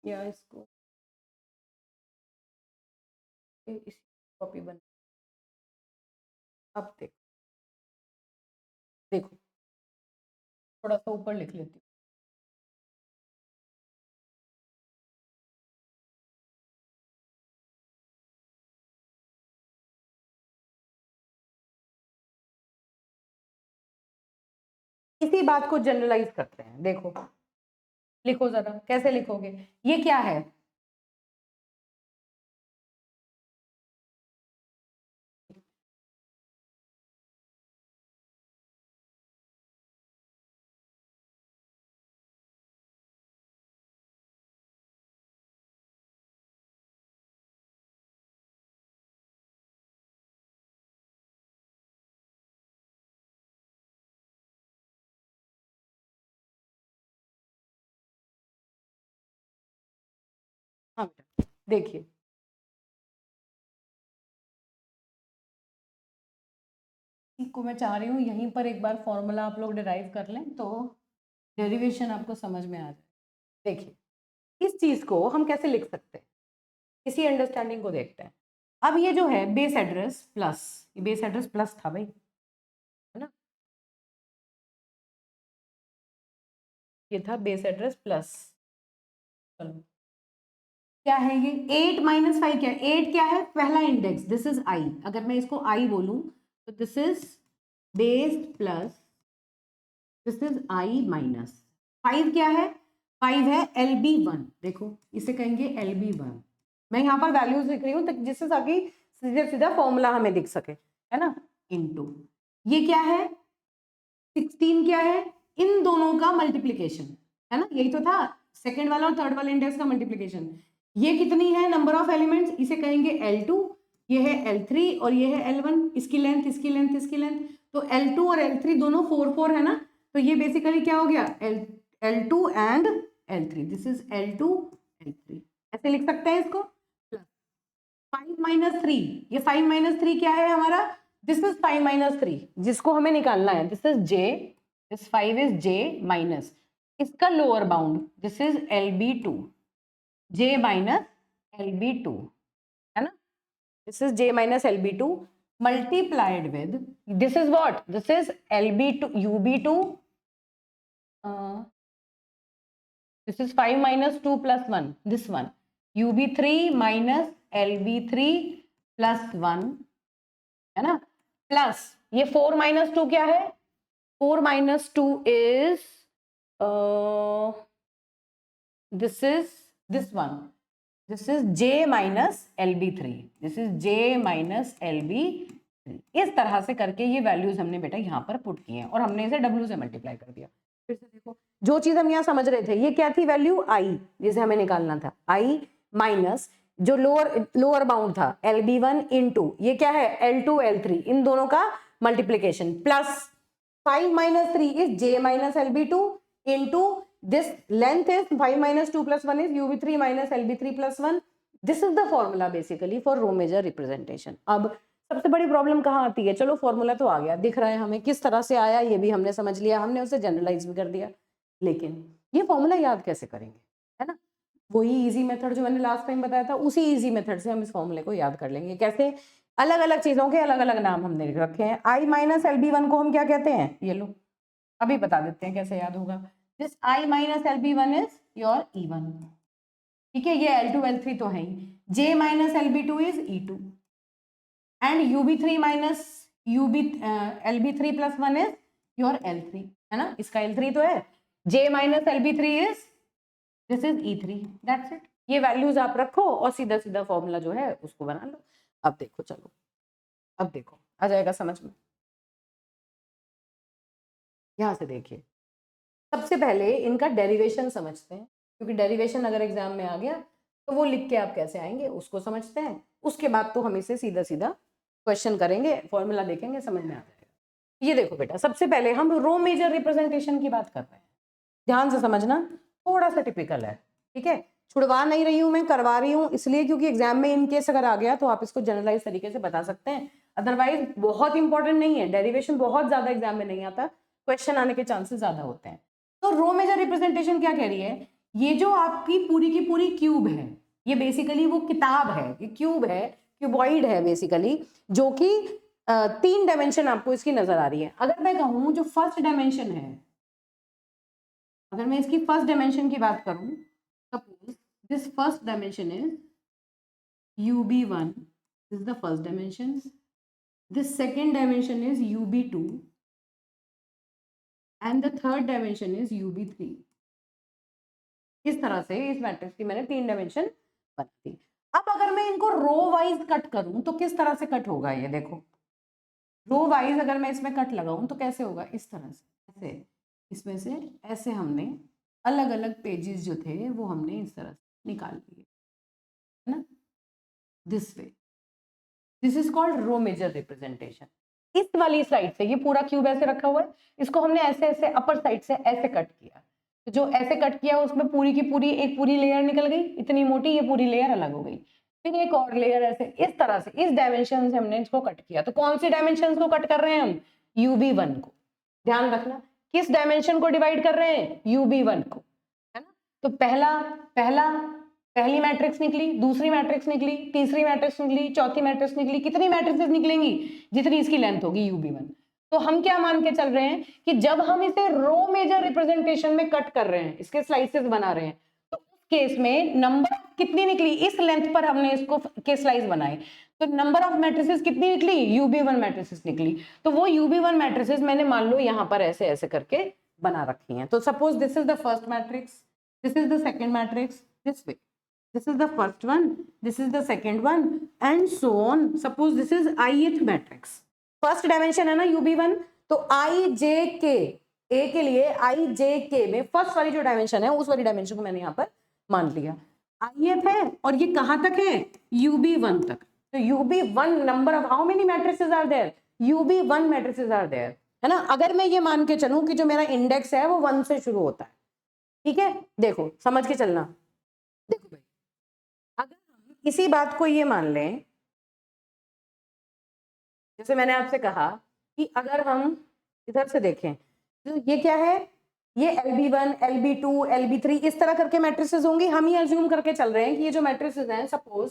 या इसको इसी कॉपी बन, अब देखो, देखो थोड़ा सा ऊपर लिख लेती हूँ। इसी बात को जनरलाइज करते हैं, देखो लिखो जरा, कैसे लिखोगे, ये क्या है, हाँ बेटा देखिए, को मैं चाह रही हूँ यहीं पर एक बार फॉर्मूला आप लोग डिराइव कर लें तो डेरिवेशन आपको समझ में आ जाए। देखिए इस चीज को हम कैसे लिख सकते हैं, इसी अंडरस्टैंडिंग को देखते हैं। अब ये जो है base address plus, base address plus था भाई, है ना, ये था बेस एड्रेस प्लस। चलो क्या है ये 8 माइनस 5 क्या है, 8 क्या है पहला इंडेक्स, दिस इज आई, अगर मैं इसको आई बोलूं तो this is base plus, this is I minus 5 क्या है, 5 है LB1, देखो इसे कहेंगे LB1। मैं यहाँ पर वैल्यूज लिख रही हूँ जिससे ताकि सीधे सीधा फॉर्मूला हमें दिख सके, है ना, इनटू ये क्या है 16 क्या है, इन दोनों का मल्टीप्लीकेशन, है ना, यही तो था सेकेंड वाला और थर्ड वाले इंडेक्स का मल्टीप्लीकेशन। ये कितनी है नंबर ऑफ एलिमेंट्स, इसे कहेंगे L2, ये है L3 और ये है L1, इसकी लेंथ इसकी लेंथ इसकी लेंथ, तो L2 और L3 दोनों 4 4 है ना, तो ये बेसिकली क्या हो गया L2 and L3, this is L2 L3, ऐसे लिख सकते हैं इसको। 5 माइनस 3, ये 5 माइनस 3 क्या है हमारा, दिस इज 5 माइनस 3 जिसको हमें निकालना है, this is J, this 5 is J minus इसका lower bound, this is LB2, J minus LB2, है ना, this is J minus LB2 multiplied with, this is what, this is LB2 UB2, this is 5 minus 2 plus 1, this one UB3 minus LB3 plus 1, है ना, plus ये 4 minus 2 क्या है, 4 minus 2 is this is this one, this is J minus LB3, this is J minus LB3। इस तरह से करके ये वैल्यूज हमने बेटा यहाँ पर पुट किए हैं और हमने इसे W से मल्टीप्लाई कर दिया। फिर से देखो जो चीज हम यहाँ समझ रहे थे ये क्या थी वैल्यू I, जिसे हमें निकालना था I माइनस जो लोअर बाउंड था LB1 इंटू ये क्या है L2 L3, इन दोनों का multiplication plus 5 minus 3 is J minus LB2 into this length is 5 minus 2 plus 1 is UB3 minus LB3 plus 1, this is the formula basically for row major representation। अब सबसे बड़ी problem कहाँ आती है, चलो फॉर्मूला तो आ गया दिख रहा है हमें, किस तरह से आया ये भी हमने समझ लिया, हमने उसे जनरलाइज भी कर दिया, लेकिन ये फॉर्मूला याद कैसे करेंगे, है ना, वही इजी मेथड जो मैंने लास्ट टाइम बताया था उसी इजी मेथड से हम इस फॉर्मूले को याद कर लेंगे। कैसे, अलग अलग चीजों के अलग अलग नाम हमने लिख रखे हैं। I माइनस LB1 को हम क्या कहते हैं, ये लो अभी बता देते हैं कैसे याद होगा। This I minus LB1 is your E1, ठीक है, ये L2 L3 तो है ही, J minus LB2 is E2 and UB3 minus LB3 plus 1 is your L3, है ना, इसका L3 तो है, J minus LB3 is this is E3, that's it. ये वैल्यूज आप रखो और सीधा सीधा फॉर्मूला जो है उसको बना लो। अब देखो, चलो अब देखो आ जाएगा समझ में। यहां से देखिए सबसे पहले इनका डेरिवेशन समझते हैं, क्योंकि डेरिवेशन अगर एग्जाम में आ गया तो वो लिख के आप कैसे आएंगे उसको समझते हैं, उसके बाद तो हम इसे सीधा सीधा क्वेश्चन करेंगे, फॉर्मूला देखेंगे, समझ में आ जाएगा। ये देखो बेटा सबसे पहले हम रो मेजर रिप्रेजेंटेशन की बात कर रहे हैं, ध्यान से समझना, थोड़ा सा टिपिकल है, ठीक है, छुड़वा नहीं रही हूं मैं, करवा रही हूं इसलिए क्योंकि एग्जाम में इन केस अगर आ गया तो आप इसको जनरलाइज तरीके से बता सकते हैं, अदरवाइज बहुत इंपॉर्टेंट नहीं है, डेरिवेशन बहुत ज्यादा एग्जाम में नहीं आता, क्वेश्चन आने के चांसेस ज्यादा होते हैं। तो रो मेजर रिप्रेजेंटेशन क्या कह रही है, ये जो आपकी पूरी की पूरी क्यूब है, ये बेसिकली वो किताब है, ये क्यूब है, क्यूबॉइड है बेसिकली, जो कि 3 डायमेंशन आपको इसकी नजर आ रही है। अगर मैं कहूं जो फर्स्ट डायमेंशन है, अगर मैं इसकी फर्स्ट डायमेंशन की बात करूं, suppose this first dimension is UB1, this is the first dimension, this second dimension is UB2 and the third dimension is UB3। इस तरह से इस मैट्रिक्स की मैंने 3 डायमेंशन बनाई। अब अगर मैं इनको रो वाइज कट करूं तो किस तरह से कट होगा, ये देखो रो वाइज अगर मैं इसमें कट लगाऊं तो कैसे होगा, इस तरह से, ऐसे इसमें से ऐसे हमने अलग अलग पेजेस जो थे वो हमने इस तरह से निकाल लिए, है ना, this way, this is called row major representation. इस वाली साइड से ये पूरा क्यूब ऐसे रखा हुआ है, इसको हमने ऐसे ऐसे अपर साइड से ऐसे कट किया, तो जो ऐसे कट किया उसमें पूरी की पूरी एक पूरी लेयर निकल गई इतनी मोटी, ये पूरी लेयर अलग हो गई, फिर एक और लेयर ऐसे, इस तरह से इस डायमेंशन से हमने इसको कट किया। तो कौन सी डायमेंशन को कट कर रहे हैं हम? UB1 को। ध्यान रखना किस डायमेंशन को डिवाइड कर रहे हैं? UB1 को, है ना। तो पहली मैट्रिक्स निकली, दूसरी मैट्रिक्स निकली, तीसरी मैट्रिक्स निकली, चौथी मैट्रिक्स निकली। कितनी मैट्रिक्स निकलेंगी? जितनी इसकी लेंथ होगी UB1। तो हम क्या मान के चल रहे हैं कि जब हम इसे रो मेजर रिप्रेजेंटेशन में कट कर रहे हैं, इसके स्लाइसेस बना रहे हैं, तो उस केस में नंबर कितनी निकली? इस लेंथ पर हमने इसको के स्लाइस बनाए, तो नंबर ऑफ मैट्रिसेस कितनी निकली? UB1 मैट्रिसेस निकली। तो वो UB1 मैट्रिसेस मैंने मान लो यहाँ पर ऐसे ऐसे करके बना रखी हैं। तो suppose this is the first matrix, this is the second matrix, this way, this is the first one, this is the second one, and so on. Suppose this is ith matrix, first dimension है ना UB1, तो IJK, A के लिए IJK में first वाली जो dimension है उस वाली डायमेंशन को मैंने यहाँ पर मान लिया, ith है, और ये कहाँ तक है? UB1 तक। तो UB1 number of how many matrices are there? UB1 matrices are there, है ना। अगर मैं ये मान के चलूं कि जो मेरा इंडेक्स है वो 1 से शुरू होता है, ठीक है, देखो समझ के चलना। देखो भाई, अगर हम इसी बात को ये मान लें, जैसे मैंने आपसे कहा कि अगर हम इधर से देखें तो ये क्या है? ये LB1, LB2, LB3 इस तरह करके मैट्रिसेस होंगी। हम ही अज्यूम करके चल रहे हैं कि ये जो मैट्रिसेस हैं, सपोज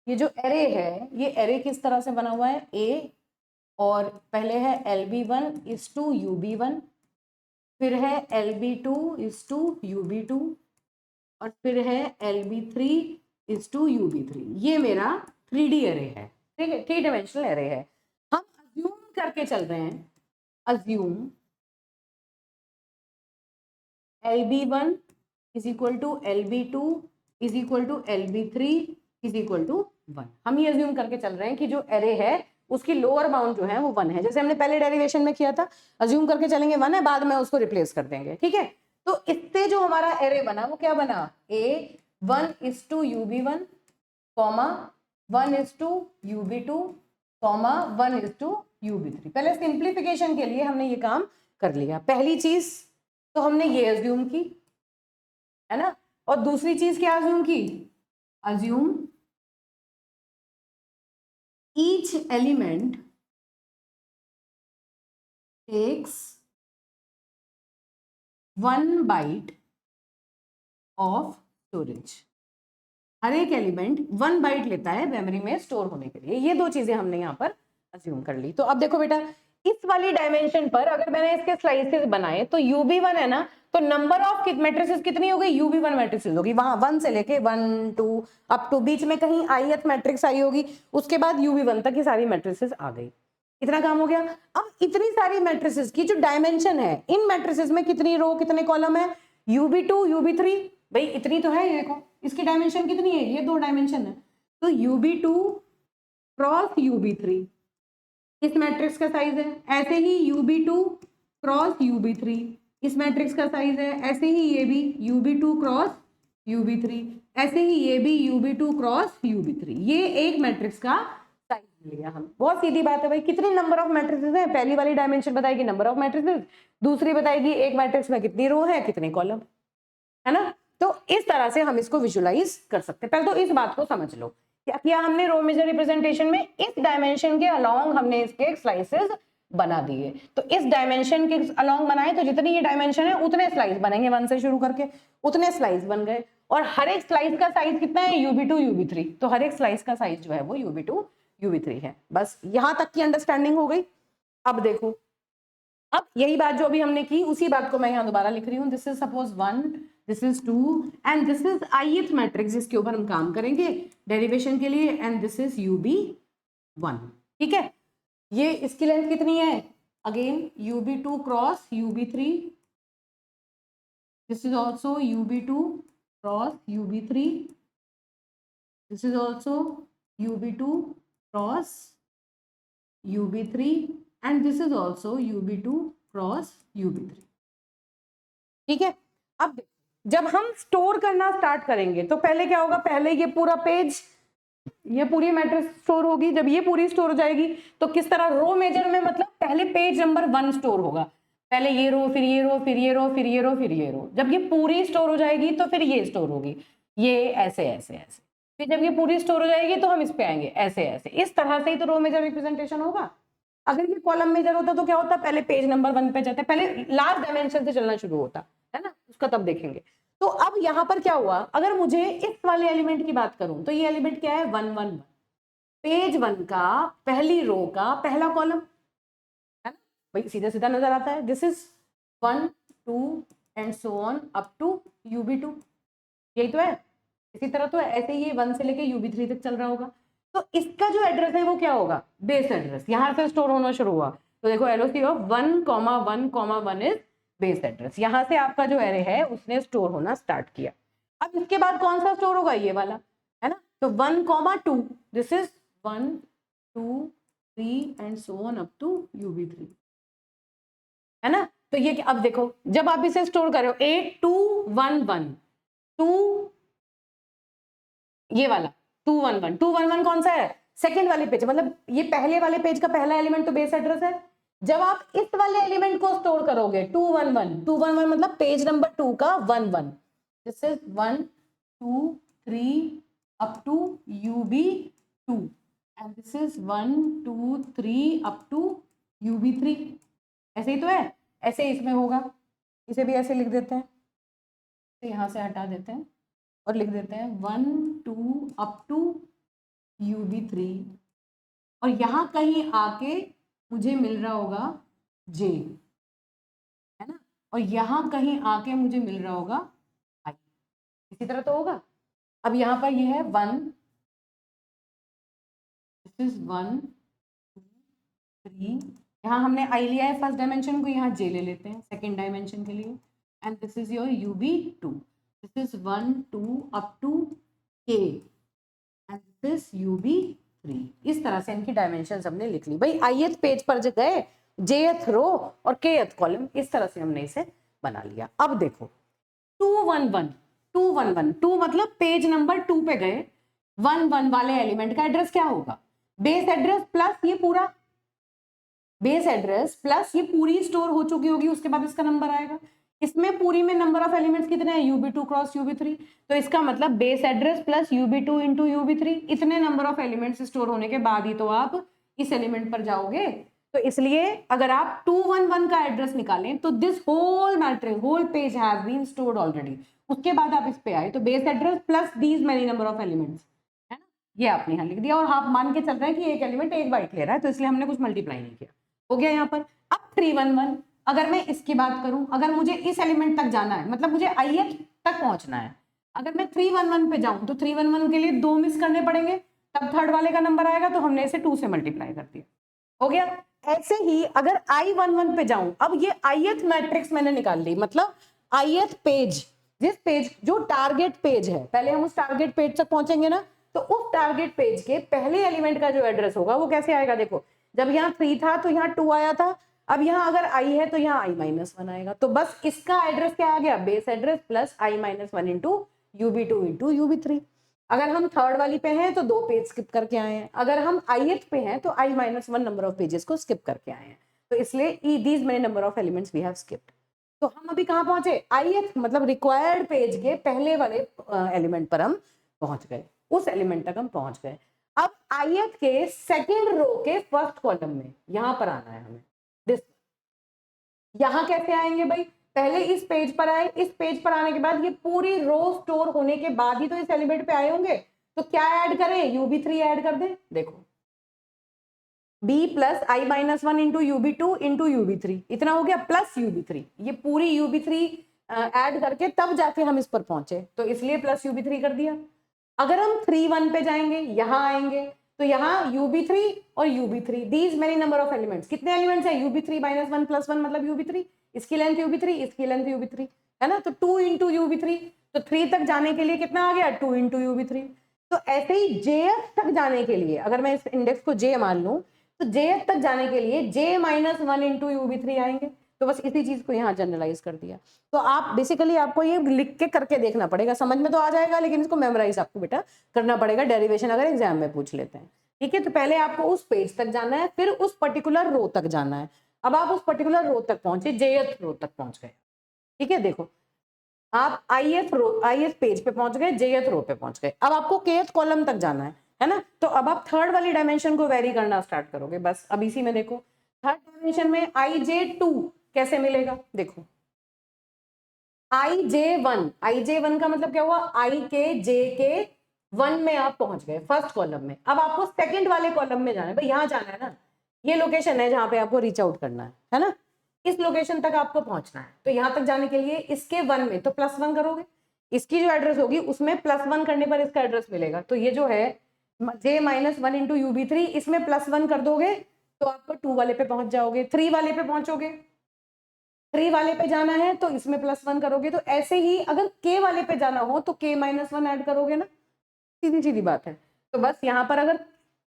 ये जो एरे है, ये एरे किस तरह से बना हुआ है? A, और पहले है LB1 इज टू UB1, फिर है LB2 इज टू UB2, और फिर है LB3 इज टू UB3। ये मेरा 3D एरे है, ठीक है, 3 डायमेंशनल एरे है। हम अज्यूम करके चल रहे हैं, assume LB1 is equal to LB2 is equal to LB3 is equal to 1। हम ये अज्यूम करके चल रहे हैं कि जो एरे है उसकी लोअर बाउंड जो है वो 1 है, जैसे हमने पहले डेरिवेशन में किया था। अज्यूम करके चलेंगे 1 है, बाद में उसको रिप्लेस कर देंगे, ठीक है। तो इससे जो हमारा एरे बना वो क्या बना? A1 is to UB1, 1 is to UB2, 1 is to UB3। पहले सिंप्लीफिकेशन के लिए हमने ये काम कर लिया। पहली चीज तो हमने ये अज्यूम की, है ना, और दूसरी चीज क्या अज्यूम की? Assume each element takes 1 byte of storage। हर एक एलिमेंट 1 बाइट लेता है मेमोरी में स्टोर होने के लिए। ये दो चीजें हमने यहाँ पर अज्यूम कर ली। तो अब देखो बेटा, इस वाली डायमेंशन पर अगर मैंने इसके स्लाइसेस बनाए तो UB1 है ना, तो नंबर ऑफ मैट्रिसेस कितनी हो गई? UB1 मैट्रिसेस होगी। वहां 1 से लेके 1 2 अप टू बीच में कहीं ith मैट्रिक्स आई होगी, उसके बाद UB1 तक की सारी मैट्रिसेस आ गई। इतना काम हो गया। अब इतनी सारी मैट्रिसेस की जो डायमेंशन है, इन मैट्रिसेस में कितनी रो कितने कॉलम है? UB2 UB3, भाई इतनी तो है। ये देखो इसकी डायमेंशन कितनी है? ये 2 डायमेंशन है। तो UB2 क्रॉस UB3 इस मैट्रिक्स का साइज है। ऐसे ही UB2 क्रॉस UB3 इस मैट्रिक्स का साइज है। ऐसे ही ये भी UB2 क्रॉस UB3, ऐसे ही ये भी UB2 क्रॉस UB3। ये एक मैट्रिक्स का साइज लिया हम। बहुत सीधी बात है भाई। कितने नंबर ऑफ मैट्रिसेस हैं? पहली वाली डायमेंशन बताएगी नंबर ऑफ मैट्रिसेस, दूसरी बताएगी एक मैट्रिक्स में कितनी रो है कितने कॉलम, है ना। तो इस तरह से हम इसको विजुलाइज कर सकते हैं। पहले तो इस बात को समझ लो, क्या किया हमने रो मेजर रिप्रेजेंटेशन में? इस डायमेंशन के अलोंग हमने इसके स्लाइसेस बना दिए। तो इस डायमेंशन के अलोंग बनाए तो जितनी ये डायमेंशन है उतने स्लाइस बनेंगे, 1 से शुरू करके उतने स्लाइस बन गए। और हर एक स्लाइस का साइज कितना है? UB2 UB3। तो हर एक स्लाइस का साइज जो है वो UB2 UB3 है। बस यहां तक की अंडरस्टैंडिंग हो गई। अब देखो, अब यही बात जो अभी हमने की उसी बात को मैं यहाँ दोबारा लिख रही हूँ। This is suppose 1, this is 2 and this is ith matrix जिसके ऊपर हम काम करेंगे डेरिवेशन के लिए, एंड दिस इज UB1, ठीक है। ये इसकी लेंथ कितनी है? Again UB2 cross UB3, this is also UB2 cross UB3, this is also UB2 cross UB3 and this is also UB2 cross UB3, ठीक है। अब जब हम स्टोर करना स्टार्ट करेंगे तो पहले क्या होगा? पहले ये पूरा पेज, ये पूरी मैट्रिक्स स्टोर होगी। जब ये पूरी स्टोर हो जाएगी तो किस तरह? रो मेजर में, मतलब पहले पेज नंबर 1 स्टोर होगा। पहले ये रो, फिर ये रो, फिर ये रो, फिर ये रो, फिर ये रो। जब ये पूरी स्टोर हो जाएगी तो फिर ये स्टोर होगी, ये ऐसे ऐसे ऐसे। फिर जब ये पूरी स्टोर हो जाएगी तो हम इस पे आएंगे ऐसे ऐसे। इस तरह से ही तो रो मेजर रिप्रेजेंटेशन होगा। अगर ये कॉलम मेजर होता तो क्या होता, पहले पेज नंबर 1 पे जाते, पहले लास्ट डायमेंशन से चलना शुरू होता है ना, उसका तब देखेंगे। तो अब यहाँ पर क्या हुआ, अगर मुझे इस वाले एलिमेंट की बात करूं तो ये एलिमेंट क्या है, 1 1 1, पेज 1 का पहली रो का पहला कॉलम है ना भाई, सीधा सीधा नजर आता है। This is 1 2 and so on up to UB2, यही तो है। इसी तरह तो ऐसे ही 1 से लेके UB3 तक चल रहा होगा। तो इसका जो एड्रेस है वो क्या होगा, बेस एड्रेस, यहां से स्टोर होना शुरू हुआ। तो देखो LOC of 1,1,1 is base address, यहां से आपका जो एरे है उसने स्टोर होना स्टार्ट किया। अब इसके बाद कौन सा स्टोर होगा, ये वाला है ना। तो 1,2, this is 1 2 3 and so on up to UB3, है ना। तो ये अब देखो, जब आप इसे स्टोर कर रहे हो 8 2 1 1 2, ये वाला 2 1 1 2 1 1 कौन सा है, सेकंड वाले पेज, मतलब ये पहले वाले पेज का पहला एलिमेंट तो बेस एड्रेस है। जब आप इस वाले एलिमेंट को स्टोर करोगे 2 1 1 2 1 1 मतलब पेज नंबर 2 का 1 1, this is 1 2 3 up to UB2 and this is 1 2 3 up to UB3। ऐसे ही तो है, ऐसे इसमें होगा। इसे भी ऐसे लिख देते हैं, तो यहां से हटा देते हैं और लिख देते हैं 1 2 अप टू UB3, और यहां कहीं आके मुझे मिल रहा होगा J, है ना, और यहां कहीं आके मुझे मिल रहा होगा I। इसी तरह तो होगा। अब यहां पर ये है 1, दिस इज 1 2 3, यहाँ हमने I लिया है फर्स्ट डायमेंशन को, यहाँ J ले लेते हैं सेकेंड डायमेंशन के लिए, and this is your UB2, this is 1 2 up to K and this UB3। इस तरह से इनकी डायमेंशन हमने लिख ली भाई। ith पेज पर गए, jth रो और kth कॉलम, इस तरह से हमने इसे बना लिया। अब देखो 2 1 1 2 1 1 2 मतलब पेज नंबर 2 पे गए, 1 1 वाले एलिमेंट का एड्रेस क्या होगा, बेस एड्रेस प्लस ये पूरा, बेस एड्रेस प्लस ये पूरी स्टोर हो चुकी होगी, उसके बाद इसका नंबर आएगा। इसमें पूरी में नंबर ऑफ एलिमेंट्स कितने हैं, UB2 क्रॉस UB3, तो इसका मतलब base address plus UB2 into UB3, इतने नंबर ऑफ एलिमेंट्स स्टोर होने के बाद ही तो आप इस एलिमेंट पर जाओगे। तो इसलिए अगर आप 2 1 1 का एड्रेस निकालें तो this whole matrix, whole page have been stored already, उसके बाद आप इस पे आए तो base address plus these many number of elements, है ना, ये आपने यहाँ लिख दिया। और आप मान के चल रहे हैं कि एक एलिमेंट एक बाइट ले रहा है, तो इसलिए हमने कुछ मल्टीप्लाई नहीं किया, हो गया यहाँ पर। अब 3 1 1, अगर मैं इसकी बात करूं, अगर मुझे इस एलिमेंट तक जाना है, मतलब मुझे ith तक पहुंचना है, अगर मैं 3 1 1 पे जाऊं तो 3 1 1 के लिए 2 मिस करने पड़ेंगे, तब थर्ड वाले का नंबर आएगा, तो हमने इसे 2 से मल्टीप्लाई कर दिया, हो गया। ऐसे ही अगर I 1 1 पे जाऊं, अब ये ith मैट्रिक्स मैंने निकाल ली, मतलब ith पेज, जिस पेज जो टारगेट पेज है, पहले हम उस टारगेट पेज तक पहुंचेंगे ना, तो उस टारगेट पेज के पहले एलिमेंट का जो एड्रेस होगा वो कैसे आएगा, देखो जब यहाँ 3 था तो यहाँ 2 आया था, अब यहाँ अगर I है तो यहाँ I-1 आएगा, तो बस इसका एड्रेस क्या आ गया, base address plus I-1 into UB2 into UB3। अगर हम थर्ड वाली पे हैं तो 2 पेज स्किप करके आए हैं, अगर हम ith पे हैं तो I-1 नंबर ऑफ पेजेस को स्किप करके आए हैं, तो इसलिए these many number of elements we have skipped. तो हम अभी कहाँ पहुंचे, ith मतलब रिक्वायर्ड पेज के पहले वाले एलिमेंट पर हम पहुंच गए, उस एलिमेंट तक हम पहुंच गए। अब ith के सेकेंड रो के फर्स्ट कॉलम में यहां पर आना है हमें, दिस, यहां कैसे आएंगे भाई, पहले इस पेज पर आए, इस पेज पर आने के बाद ये पूरी रो स्टोर होने के बाद ही तो इस एलिमेंट पे आए होंगे, तो क्या ऐड करें, UB3 ऐड कर दें। देखो B plus I-1 into UB2 into UB3, इतना हो गया, प्लस UB3, ये पूरी UB3 ऐड करके तब जाके हम इस पर पहुंचे, तो इसलिए प्लस UB3 कर दिया। अगर हम 3 1 पे जाएंगे, यहां आएंगे, तो यहाँ UB3 और UB3, these many number of elements, कितने एलिमेंट्स है, UB3 माइनस 1 प्लस 1 मतलब UB3, इसकी लेंथ UB3, इसकी लेंथ UB3, है ना, तो 2 इंटू UB3, तो 3 तक जाने के लिए कितना आ गया, 2 इंटू UB3। तो ऐसे ही JF तक जाने के लिए, अगर मैं इस इंडेक्स को J मान लूं, तो JF तक जाने के लिए J-1 इंटू UB3 आएंगे, तो बस इसी चीज को यहाँ जनरलाइज कर दिया। तो आप बेसिकली आपको ये लिख के करके देखना पड़ेगा, समझ में तो आ जाएगा, लेकिन इसको मेमोराइज आपको बेटा करना पड़ेगा, डेरिवेशन अगर एग्जाम में पूछ लेते हैं, ठीक है। तो पहले आपको उस पेज तक जाना है, फिर उस पर्टिकुलर रो तक जाना है। अब आप उस पर्टिकुलर रो तक पहुंचे, jth रो तक पहुंच गए। ठीक है, देखो आप ith पेज पे पहुंच गए, jth रो पे पहुंच गए। अब आपको kth कॉलम तक जाना है ना? तो अब आप थर्ड वाली डायमेंशन को वेरी करना स्टार्ट करोगे। बस अब इसी में देखो, थर्ड डायमेंशन में ij2 कैसे मिलेगा? देखो ij1 का मतलब क्या हुआ? i के j के 1 में आप पहुंच गए, फर्स्ट कॉलम में। अब आपको सेकंड वाले कॉलम में जाना है, भाई यहां जाना है ना, ये लोकेशन है जहां पे आपको रीच आउट करना है ना? इस लोकेशन तक आपको पहुंचना है। तो यहां तक जाने के लिए इसके 1 में तो +1 करोगे, इसकी जो एड्रेस होगी उसमें +1 करने पर इसका एड्रेस मिलेगा। तो ये जो है j-1 इंटू ub3, इसमें +1 कर दोगे तो आपको 2 वाले पे पहुंच जाओगे, 3 वाले पे पहुंचोगे, 3 वाले पे जाना है तो इसमें +1 करोगे। तो ऐसे ही अगर k वाले पे जाना हो तो k-1 ऐड करोगे ना, सीधी सीधी बात है। तो बस यहाँ पर अगर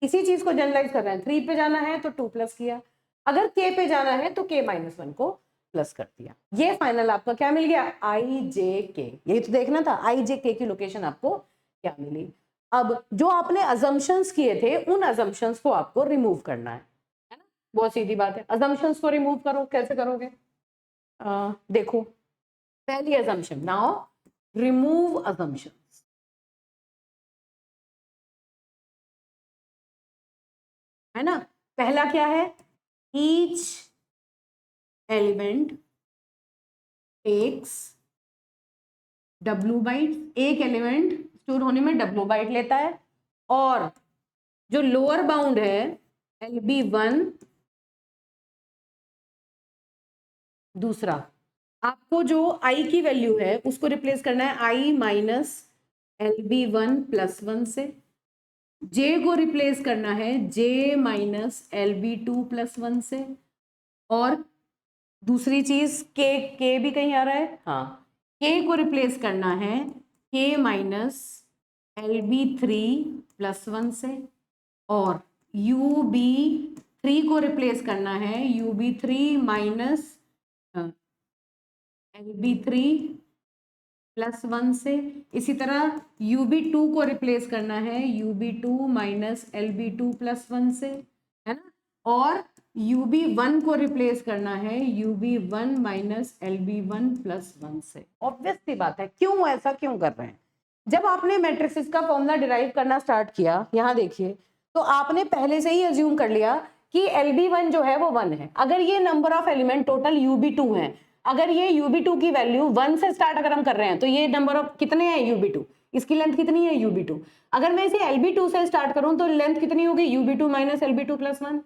इसी चीज को जनरलाइज कर रहे हैं, 3 पे जाना है तो 2 प्लस किया, अगर k पे जाना है तो k-1 को प्लस कर दिया। ये फाइनल आपका क्या मिल गया? ijk। यही तो देखना था, ijk की लोकेशन आपको क्या मिली। अब जो आपने अजम्पशंस किए थे उन अजम्पशंस को आपको रिमूव करना है ना? बहुत सीधी बात है। अजम्पशंस को रिमूव करो, कैसे करोगे? देखो पहली assumption, नाउ रिमूव assumptions। है ना? पहला क्या है? each element takes w byte, एक एलिमेंट स्टोर होने में w बाइट लेता है, और जो लोअर बाउंड है lb1, दूसरा आपको जो i की वैल्यू है उसको रिप्लेस करना है i माइनस lb1 प्लस 1 से, j को रिप्लेस करना है j माइनस lb2 प्लस 1 से, और दूसरी चीज k भी कहीं आ रहा है, हाँ, k को रिप्लेस करना है k माइनस lb3 प्लस 1 से, और ub3 को रिप्लेस करना है ub3 माइनस lb3 प्लस 1 से। इसी तरह ub2 को रिप्लेस करना है ub2 माइनस lb2 प्लस 1 से, है ना? और ub1 को रिप्लेस करना है ub1 माइनस lb1 प्लस 1 से। ऑब्वियस सी बात है, क्यों ऐसा क्यों कर रहे हैं? जब आपने मैट्रिसेस का फॉर्मूला डिराइव करना स्टार्ट किया, यहाँ देखिए, तो आपने पहले से ही अज्यूम कर लिया कि lb1 जो है वो 1 है। अगर ये number of element total ub2 है, अगर ये ub2 की वैल्यू 1 से स्टार्ट अगर हम कर रहे हैं, तो ये नंबर ऑफ कितने हैं ub2, इसकी लेंथ कितनी है ub2। अगर मैं इसे lb2 से स्टार्ट करूं तो लेंथ कितनी होगी ub2 माइनस lb2 प्लस 1,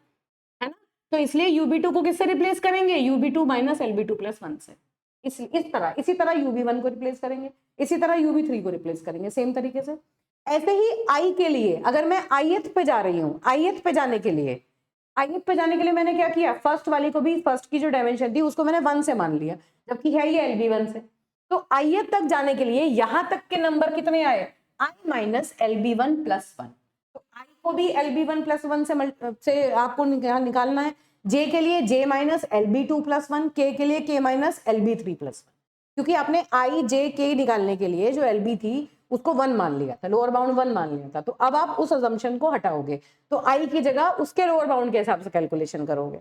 है ना? तो इसलिए ub2 को किससे रिप्लेस करेंगे? ub2 माइनस lb2 प्लस 1 से। इसी तरह ub1 को रिप्लेस करेंगे, इसी तरह ub3 को रिप्लेस करेंगे, सेम तरीके से। ऐसे ही i के लिए अगर मैं ith पे जा रही हूँ, ith पे जाने के लिए मैंने क्या किया? फर्स्ट वाली को भी, फर्स्ट की जो डायमेंशन थी उसको मैंने 1 से मान लिया, जबकि है ये lb1 से। तो ith तक जाने के लिए यहां तक के नंबर कितने आए? i minus lb1 plus 1। तो i को भी lb1 प्लस 1 से आपको निकालना है। j के लिए j minus lb2 plus 1, k के लिए k माइनस lb3 प्लस 1, क्योंकि आपने i j k निकालने के लिए जो lb थी उसको 1 मान लिया था, लोअर बाउंड 1 मान लिया था। तो अब आप उस अजम्पशन को हटाओगे, तो i की जगह उसके लोअर बाउंड के हिसाब से कैलकुलेशन करोगे,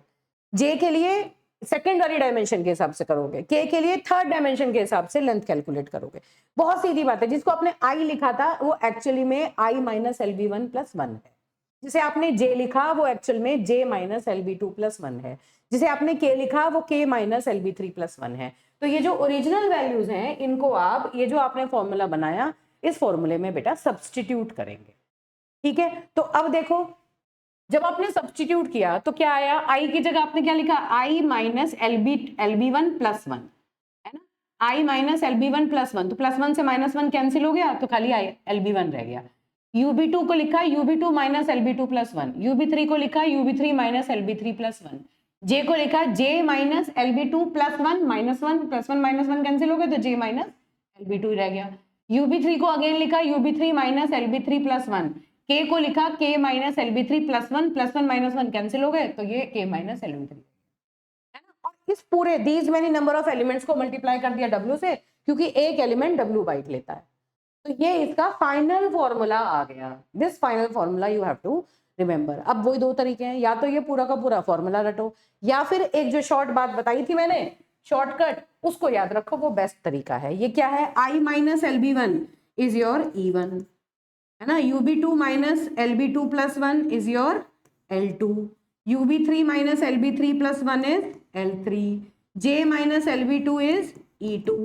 j के लिए सेकेंड वाली डायमेंशन के हिसाब से करोगे, k के लिए थर्ड डायमेंशन के हिसाब से लेंथ कैलकुलेट करोगे। बहुत सीधी बात है। जिसको आपने i लिखा था वो एक्चुअली में i माइनस lb1 प्लस 1 है, जिसे आपने j लिखा वो एक्चुअल में j माइनस lb2 प्लस 1 है, जिसे आपने k लिखा वो k माइनस lb3 प्लस 1 है। तो ये जो ओरिजिनल वैल्यूज हैं इनको आप, ये जो आपने फॉर्मूला बनाया, इस फॉर्मूले में बेटा सब्स्टिट्यूट करेंगे। ठीक है, तो अब देखो, जब आपने सब्स्टिट्यूट किया तो क्या आया? i की जगह आपने क्या लिखा? i माइनस lb1 प्लस 1, है ना? i माइनस lb1 प्लस 1, तो प्लस 1 से माइनस 1 कैंसिल हो गया, तो खाली lb1 रह गया। ub2 को लिखा ub2 minus lb2 plus 1, ub3 को लिखा ub3 minus lb3 plus 1, j को लिखा j minus lb2 plus 1 minus 1, plus 1 minus 1 cancel हो गया, तो j माइनस lb2 रह गया। ub3 को अगेन लिखा ub3 minus lb3 plus 1, k को लिखा k minus lb3 plus 1, plus 1 minus 1 cancel हो गए, तो ये k माइनस lb3 है ना। और इस पूरे these many number of elements को मल्टीप्लाई कर दिया w से, क्योंकि एक एलिमेंट w बाइट लेता है। तो ये इसका फाइनल फॉर्मूला आ गया। This final formula you have to remember. अब वही दो तरीके हैं, या तो ये पूरा का पूरा फॉर्मूला रटो, या फिर एक जो शॉर्ट बात बताई थी मैंने शॉर्टकट, उसको याद रखो, वो बेस्ट तरीका है। ये क्या है, I minus LB1 is your E1, है ना, UB2 minus LB2 plus 1 is your L2, UB3 minus LB3 plus 1 is L3, J minus LB2 is E2,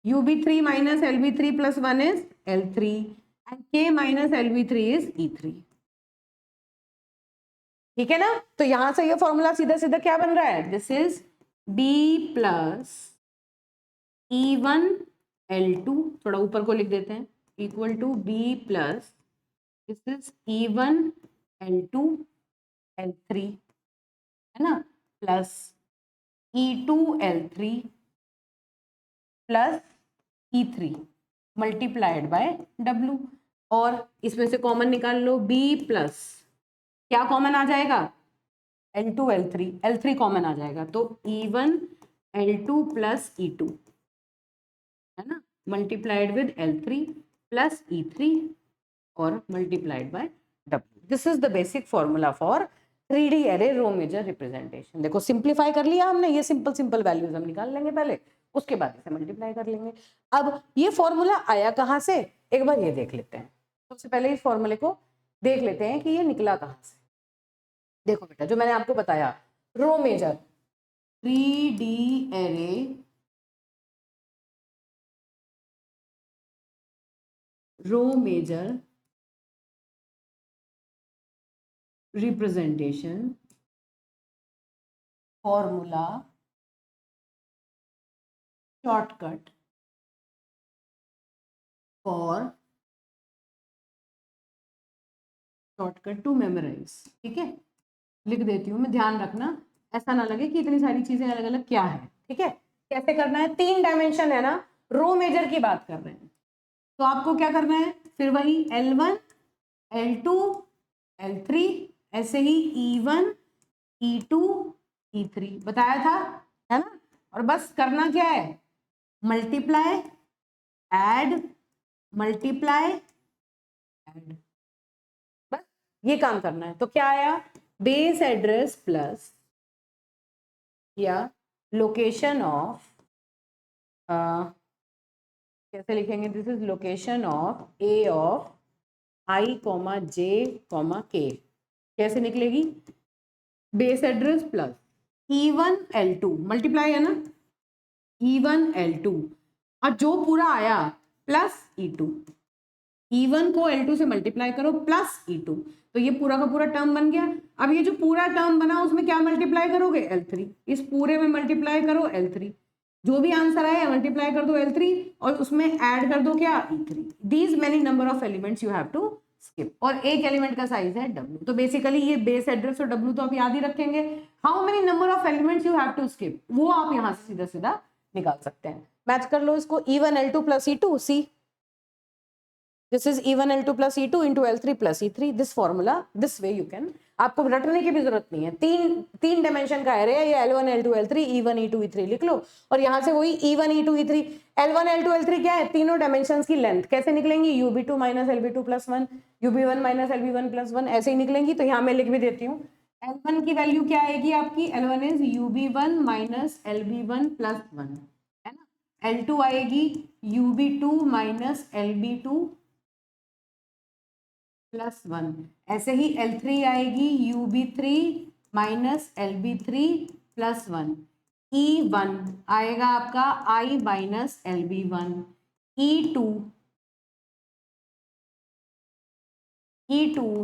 UB3 minus LB3 plus 1 is L3 and K minus LB3 is E3। ठीक है ना, तो यहां से ये formula सीधा सीधा क्या बन रहा है, this is B plus E1 L2, थोड़ा ऊपर को लिख देते हैं, equal to B plus this is E1 L2 L3, है ना, plus E2 L3 plus E3 multiplied by W, और इसमें से कॉमन निकाल लो, B प्लस क्या कॉमन आ जाएगा, L2 L3, L3 कॉमन आ जाएगा, तो E1 L2 प्लस E2, है ना, multiplied with L3 plus E3 और multiplied by W। This is the basic formula for 3D array row major representation. देखो सिंप्लीफाई कर लिया हमने, ये सिंपल सिंपल वैल्यूज हम निकाल लेंगे पहले, उसके बाद इसे मल्टीप्लाई कर लेंगे। अब ये फॉर्मूला आया कहाँ से, एक बार ये देख लेते हैं। सबसे पहले इस फॉर्मूले को देख लेते हैं कि ये निकला कहाँ से। देखो बेटा, जो मैंने आपको बताया, row major 3D array row major representation formula shortcut for shortcut to memorize. ठीक है, लिख देती हूँ मैं, ध्यान रखना ऐसा ना लगे कि इतनी सारी चीजें अलग अलग क्या है। ठीक है, कैसे करना है, 3 डायमेंशन है ना, रो मेजर की बात कर रहे हैं, तो आपको क्या करना है, फिर वही L1 L2 L3, ऐसे ही E1 E2 E3 बताया था, है ना, और बस करना क्या है, मल्टीप्लाई ऐड मल्टीप्लाई ऐड, बस ये काम करना है। तो क्या आया, बेस एड्रेस प्लस या लोकेशन ऑफ, कैसे लिखेंगे, this is location of A of I comma J comma K, कैसे निकलेगी, base address plus E1 L2 multiply है ना, E1 L2 और जो पूरा आया प्लस E2, E1 को L2 से मल्टीप्लाई करो प्लस E2, तो ये पूरा का पूरा टर्म बन गया। अब ये जो पूरा टर्म बना उसमें क्या मल्टीप्लाई करोगे, L3, इस पूरे में मल्टीप्लाई करो L3, जो भी आंसर आया मल्टीप्लाई कर दो L3 और उसमें ऐड कर दो क्या, E3। These many number of elements you have to skip, और एक एलिमेंट का साइज है W, तो बेसिकली ये बेस एड्रेस और W तो आप याद ही रखेंगे। How many number of elements you have to skip, वो आप यहाँ से सीधा सीधा निकाल सकते हैं। मैच कर लो इसको, E1 L2 plus E2, see this is E1 L2 plus E2 into L3 plus E3, this formula this way you can, आपको रटने की भी जरूरत नहीं है, तीन डायमेंशन का एरे है ये, L1 L2 L3 E1 E2 E3 लिख लो, और यहाँ से वही E1 E2 E3 L1 L2 L3 क्या है, तीनों डायमेंशन की लेंथ कैसे निकलेंगी, UB2 minus LB2 plus 1 UB1 minus LB1 plus 1, ऐसे ही निकलेंगी। तो यहाँ मैं लिख भी देती हूँ, L1 की वैल्यू क्या आएगी आपकी, L1 is UB1 minus LB1 plus 1, है ना, L2 आएगी UB2 माइनस LB2 प्लस 1, ऐसे ही L3 आएगी UB3 minus LB3 plus 1, E1 आएगा आपका I minus LB1, E2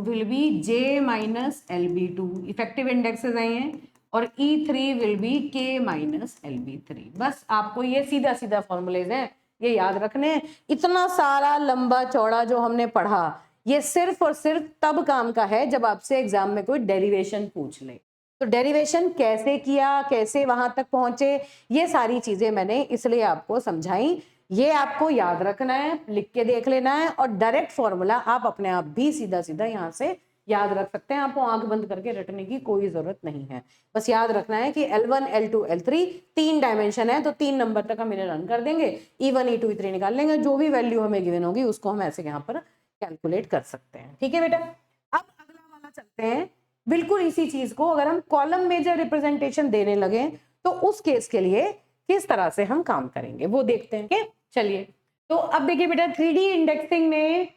will be J minus LB2, effective indexes आए हैं, और E3 will be K minus LB3। बस आपको ये सीधा सीधा फॉर्मूलेज हैं, ये याद रखने हैं। इतना सारा लंबा चौड़ा जो हमने पढ़ा, ये सिर्फ और सिर्फ तब काम का है जब आपसे एग्जाम में कोई डेरिवेशन पूछ ले। तो डेरिवेशन कैसे किया, कैसे वहां तक पहुंचे, ये सारी चीजें मैंने इसलिए आपको समझाई, ये आपको याद रखना है, लिख के देख लेना है, और डायरेक्ट फॉर्मूला आप अपने आप भी सीधा सीधा यहाँ से याद रख सकते हैं, आपको आंख बंद करके रटने की कोई जरूरत नहीं है। बस याद रखना है कि L1 L2 L3 तीन डायमेंशन है, तो 3 नंबर तक हम इन्हें रन कर देंगे, E1 E2 E3 निकाल लेंगे, जो भी वैल्यू हमें गिवन होगी उसको हम ऐसे यहाँ पर कैलकुलेट कर सकते हैं। ठीक है बेटा, अब अगला वाला चलते हैं बिल्कुल इसी चीज को अगर हम कॉलम मेजर रिप्रेजेंटेशन देने लगे तो उस केस के लिए किस तरह से हम काम करेंगे वो देखते हैं। okay? चलिए तो अब देखिए बेटा 3D इंडेक्सिंग में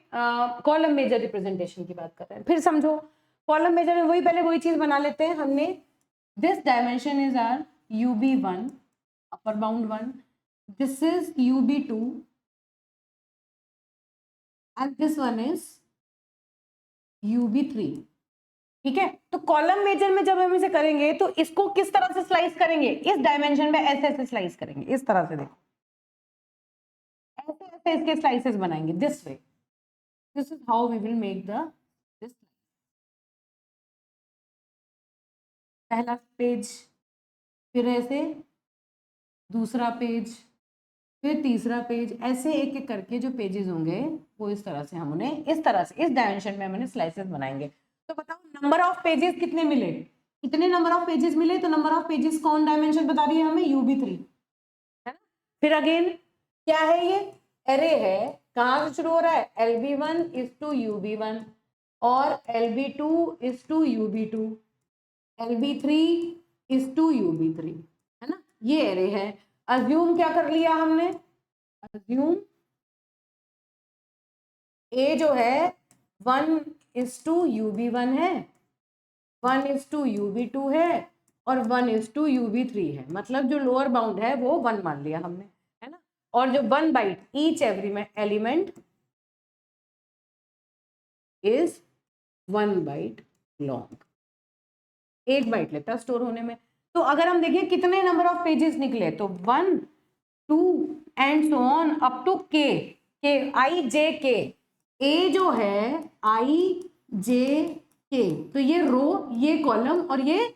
कॉलम मेजर रिप्रेजेंटेशन की बात कर रहे हैं। फिर समझो कॉलम मेजर में वही चीज बना लेते हैं हमने। This dimension is are UB1 upper bound 1, this is UB2 and this one is UB3। ठीक है, तो कॉलम मेजर में जब हम इसे करेंगे तो इसको किस तरह से स्लाइस करेंगे, इस डायमेंशन में ऐसे ऐसे स्लाइस करेंगे, इस तरह से देखो ऐसे ऐसे इसके स्लाइसेस बनाएंगे this way. This is how we will make the this. पहला पेज, फिर ऐसे दूसरा पेज, फिर तीसरा पेज, ऐसे एक एक करके जो पेजेस होंगे वो इस तरह से हम उन्हें इस तरह से इस डायमेंशन में हम उन्हें स्लाइसेस बनाएंगे। तो बताओ नंबर ऑफ पेजेस कितने मिले, कितने नंबर ऑफ पेजेस मिले, तो नंबर ऑफ पेजेस कौन डायमेंशन बता रही है हमें, UB3 है ना। फिर अगेन क्या है, ये एरे है, कहाँ से शुरू हो रहा है, LB1 is to UB1 और LB2 is to UB2, LB3 is to UB3 है ना, ये एरे है। अज्यूम क्या कर लिया हमने, अज्यूम ए जो है 1 is to UB1 है, 1 is to UB2 है और 1 is to UB3 है, मतलब जो लोअर बाउंड है वो 1 मान लिया हमने है ना। और जो 1 byte each every element is 1 byte long, 1 byte लेता है स्टोर होने में। तो अगर हम देखिए कितने नंबर ऑफ पेजेस निकले, तो 1 2 and so on up to K IJK। A जो है IJK, तो ये रो, ये कॉलम और ये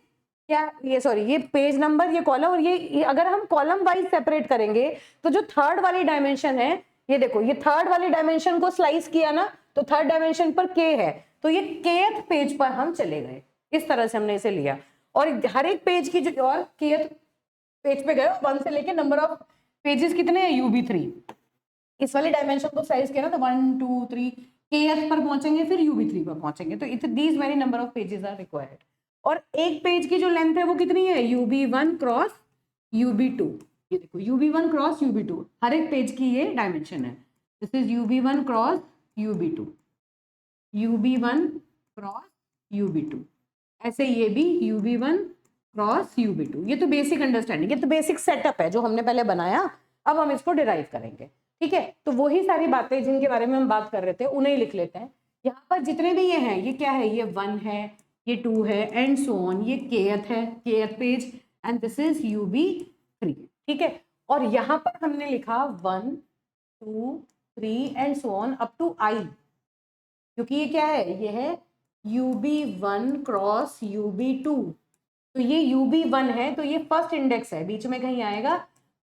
क्या, ये सॉरी ये पेज नंबर, ये कॉलम, और ये अगर हम कॉलम वाइज सेपरेट करेंगे तो जो थर्ड वाली डायमेंशन है, ये देखो ये थर्ड वाली डायमेंशन को स्लाइस किया ना, तो थर्ड डायमेंशन पर K है, तो ये Kth पेज पर हम चले गए, इस तरह से हमने इसे लिया। और हर एक पेज की जो और Kth पेज पे गए 1 से लेके नंबर ऑफ पेजेस कितने हैं, UB3, इस वाले डायमेंशन को स्लाइस किया ना तो 1 2 3 Kth पर पहुंचेंगे, फिर UB3 पर पहुंचेंगे, तो it these many number of pages are required. और एक पेज की जो लेंथ है वो कितनी है, UB1 क्रॉस UB2, ये देखो UB1 क्रॉस UB2, हर एक पेज की ये डायमेंशन है। This is UB1 cross UB2, UB1 cross UB2, ऐसे ये भी UB1 क्रॉस UB2। ये तो बेसिक अंडरस्टैंडिंग, ये तो बेसिक सेटअप है जो हमने पहले बनाया, अब हम इसको डिराइव करेंगे। ठीक है, तो वही सारी बातें जिनके बारे में हम बात कर रहे थे उन्हें लिख लेते हैं। यहाँ पर जितने भी ये हैं, ये क्या है, ये 1 है, ये 2 है एंड सो ऑन, ये Kth है, Kth page, and this is UB3। ठीक है, और यहाँ पर हमने लिखा 1 2 3 and so on up to I, क्योंकि ये क्या है, ये है UB1 क्रॉस UB2, तो ये UB1 है, तो ये फर्स्ट इंडेक्स है, बीच में कहीं आएगा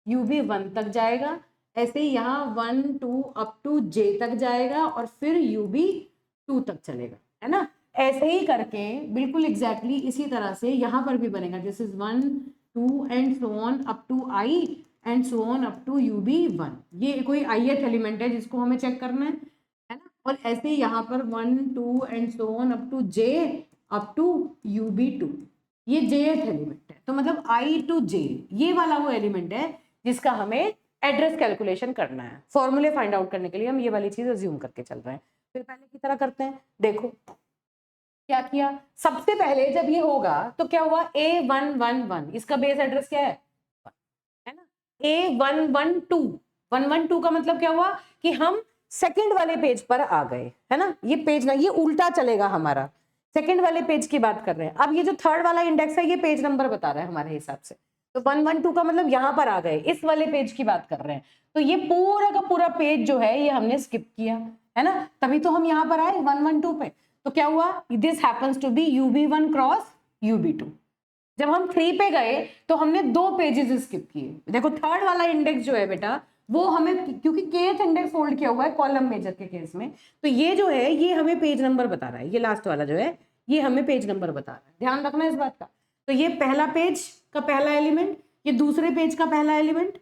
UB1 तक जाएगा, ऐसे ही यहाँ 1 2 अप टू J तक जाएगा और फिर UB2 तक चलेगा, है ना। ऐसे ही करके बिल्कुल एग्जैक्टली इसी तरह से यहाँ पर भी बनेगा, this is 1 2 and so on up to I and so on up to UB1, ये कोई ith एलिमेंट है जिसको हमें चेक करना है ना। और ऐसे ही यहाँ पर 1 2 and so on up to J up to UB2, ये jth एलिमेंट है, तो मतलब I to J ये वाला वो एलिमेंट है जिसका हमें एड्रेस कैलकुलेशन करना है। फॉर्मूले फाइंड आउट करने के लिए हम ये वाली चीज अज्यूम करके चल रहे हैं। फिर पहले की तरह करते हैं, देखो क्या किया, सबसे पहले जब ये होगा तो क्या हुआ, A111, इसका बेस एड्रेस क्या है ना, A112, 112 का मतलब क्या हुआ कि हम सेकंड वाले पेज पर आ गए, है ना। ये पेज ना, ये उल्टा चलेगा हमारा, सेकंड वाले पेज की बात कर रहे हैं। अब ये जो थर्ड वाला इंडेक्स है ये पेज नंबर बता रहा है हमारे हिसाब से, तो 112 का मतलब यहाँ पर आ गए, इस वाले पेज की बात कर रहे हैं, तो ये पूरा का पूरा पेज जो है ये हमने स्किप किया, है ना, तभी तो हम यहाँ पर आए 112 पे। तो क्या हुआ, this happens to be UB1 cross UB2। जब हम 3 पे गए तो हमने 2 पेजेस स्किप किए। देखो थर्ड वाला इंडेक्स जो है बेटा वो हमें, क्योंकि kth इंडेक्स फोल्ड किया हुआ है कॉलम मेजर के केस में, तो ये जो है ये हमें पेज नंबर बता रहा है, ये लास्ट वाला जो है ये हमें पेज नंबर बता रहा है, ध्यान रखना इस बात का। तो ये पहला पेज का पहला एलिमेंट, ये दूसरे पेज का पहला एलिमेंट,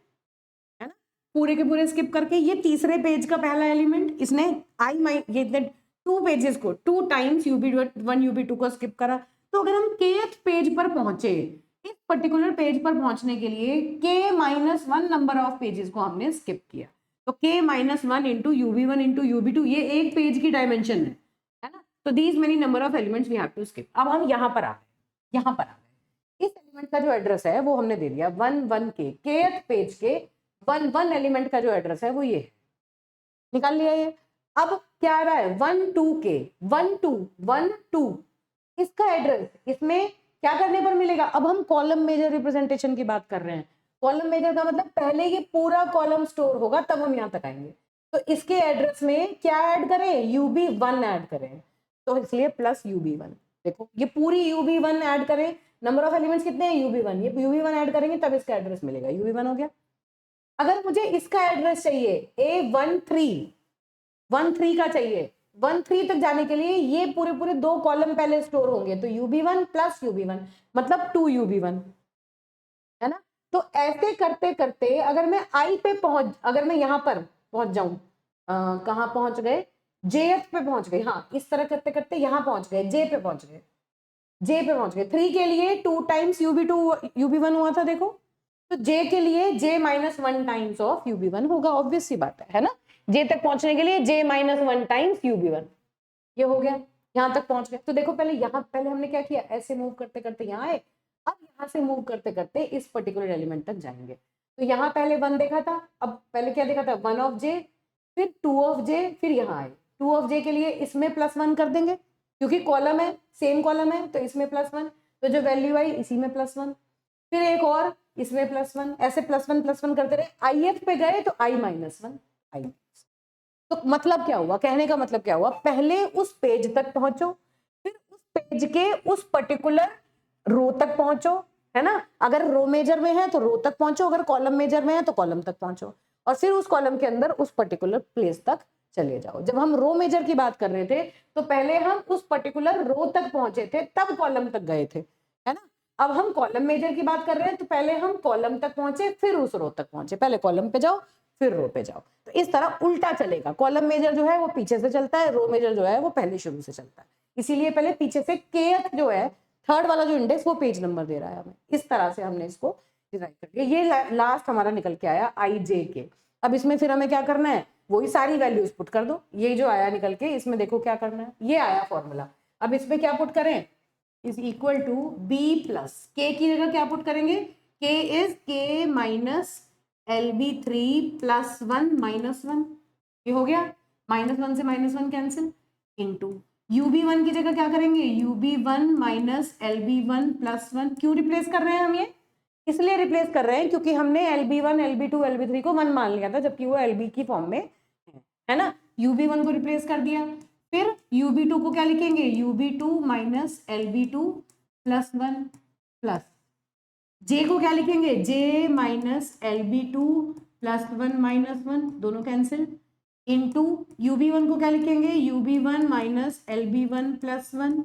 है ना, पूरे के पूरे स्किप करके, ये तीसरे पेज का पहला एलिमेंट, इसने ये 2 पेजेस को 2 टाइम्स UB1 UB2 को स्किप करा, तो अगर हम kth पेज पर पहुंचे, इस पर्टिकुलर पेज पर पहुंचने के लिए k-1 नंबर ऑफ पेजेस को हमने स्किप किया, तो k-1 into UB1 into UB2 ये एक पेज की डायमेंशन है ना, तो these many number of elements we have to skip. अब हम यहाँ पर आ गए, यहाँ पर आ गए, इस एलिमेंट का जो एड्रेस है वो हमने दे दिया 1 के kth पेज के 1 एलिमेंट का जो एड्रेस है वो ये है, निकाल लिया ये। अब क्या आ रहा है 1 के 1 इसका एड्रेस इसमें क्या करने पर मिलेगा, अब हम कॉलम मेजर रिप्रेजेंटेशन की बात कर रहे हैं, कॉलम मेजर का मतलब पहले ये पूरा कॉलम स्टोर होगा तब हम यहाँ तक आएंगे, तो इसके एड्रेस में क्या ऐड करें, UB1 ऐड करें, तो इसलिए प्लस UB1। देखो ये पूरी UB1 ऐड करें, नंबर ऑफ एलिमेंट्स कितने हैं UB1, ये UB1 ऐड करेंगे तब इसका एड्रेस मिलेगा, UB1 हो गया। अगर मुझे इसका एड्रेस चाहिए A13 का चाहिए, 13 तक जाने के लिए ये पूरे पूरे 2 कॉलम पहले स्टोर होंगे, तो UB1 प्लस UB1 मतलब 2 UB1 है ना। तो ऐसे करते करते अगर मैं अगर मैं यहाँ पर पहुंच जाऊं, कहाँ पहुंच गए, JF पे पहुंच गए, हाँ इस तरह करते करते यहाँ पहुंच गए, J पे पहुंच गए, 3 के लिए 2 टाइम्स UB1 हुआ था, देखो तो J के लिए J-1 टाइम्स ऑफ UB1 होगा, ऑब्वियस सी बात है ना। J तक पहुंचने के लिए J-1 टाइम्स UB1, ये हो गया, यहाँ तक पहुंच गए। तो देखो पहले हमने क्या किया, ऐसे मूव करते करते यहाँ आए, अब यहाँ से मूव करते करते इस पर्टिकुलर एलिमेंट तक जाएंगे, तो यहाँ पहले 1 देखा था, अब पहले क्या देखा था 1 ऑफ J, फिर 2 ऑफ J, फिर यहाँ आए 2 ऑफ J के लिए इसमें +1 कर देंगे, क्योंकि कॉलम है सेम कॉलम है तो इसमें +1, तो जो वैल्यू आई इसी में +1, फिर एक और इसमें +1, ऐसे +1 करते रहे, IF पे गए तो I-1 I। तो मतलब क्या हुआ, कहने का मतलब क्या हुआ, पहले उस पेज तक पहुंचो, फिर उस पेज के उस पर्टिकुलर रो तक पहुंचो, है ना, अगर रो मेजर में है तो रो तक पहुंचो, अगर कॉलम मेजर में है तो कॉलम तक पहुंचो, और फिर उस कॉलम के अंदर उस पर्टिकुलर प्लेस तक चले जाओ। जब हम रो मेजर की बात कर रहे थे तो पहले हम उस पर्टिकुलर रो तक पहुंचे थे तब कॉलम तक गए थे, है ना। अब हम कॉलम मेजर की बात कर रहे हैं तो पहले हम कॉलम तक पहुंचे फिर उस रो तक पहुंचे, पहले कॉलम पे जाओ फिर रो पे जाओ, तो इस तरह उल्टा चलेगा, कॉलम मेजर जो है वो पीछे से चलता है, रो मेजर जो है वो पहले शुरू से चलता है, इसीलिए पहले पीछे से kth जो है थर्ड वाला जो इंडेक्स वो पेज नंबर दे रहा है हमें, इस तरह से हमने इसको डिजाइन कर दिया। ये लास्ट हमारा निकल के आया IJ। अब इसमें फिर हमें क्या करना है, वही सारी वैल्यूज पुट कर दो, ये जो आया निकल के इसमें देखो क्या करना है, ये आया फॉर्मूला, अब इसमें क्या पुट करें, is equal to B plus K की जगह क्या पुट करेंगे, K is K minus LB3 +1 -1, ये हो गया, -1 से -1 कैंसिल, इंटू UB1 की जगह क्या करेंगे, UB1 माइनस LB1 +1, क्यों रिप्लेस कर रहे हैं हम ये, इसलिए रिप्लेस कर रहे हैं क्योंकि हमने LB1 LB2 LB3 को 1 मान लिया था जबकि वो LB की फॉर्म में है ना, UB1 को रिप्लेस कर दिया, फिर UB2 को क्या लिखेंगे, UB2 minus LB2 +1 plus J को क्या लिखेंगे, J माइनस LB2 +1 -1, दोनों कैंसिल, इंटू UB1 को क्या लिखेंगे, UB1 minus LB1 +1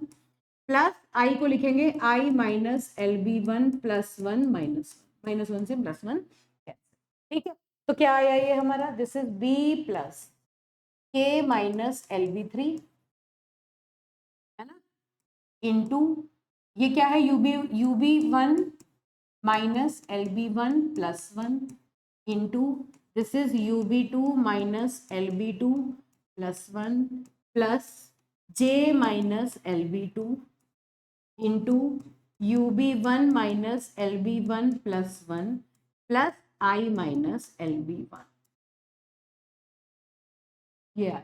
plus I को लिखेंगे I माइनस LB1 +1 -1 से +1 कैंसिल, ठीक है। तो क्या आया ये हमारा, this is B plus K minus LB3, है ना, इंटू ये क्या है UB1 minus LB1 +1 into this is UB2 minus LB2 +1 plus J minus LB2 into UB1 minus LB1 +1 plus I minus LB1, ये आया,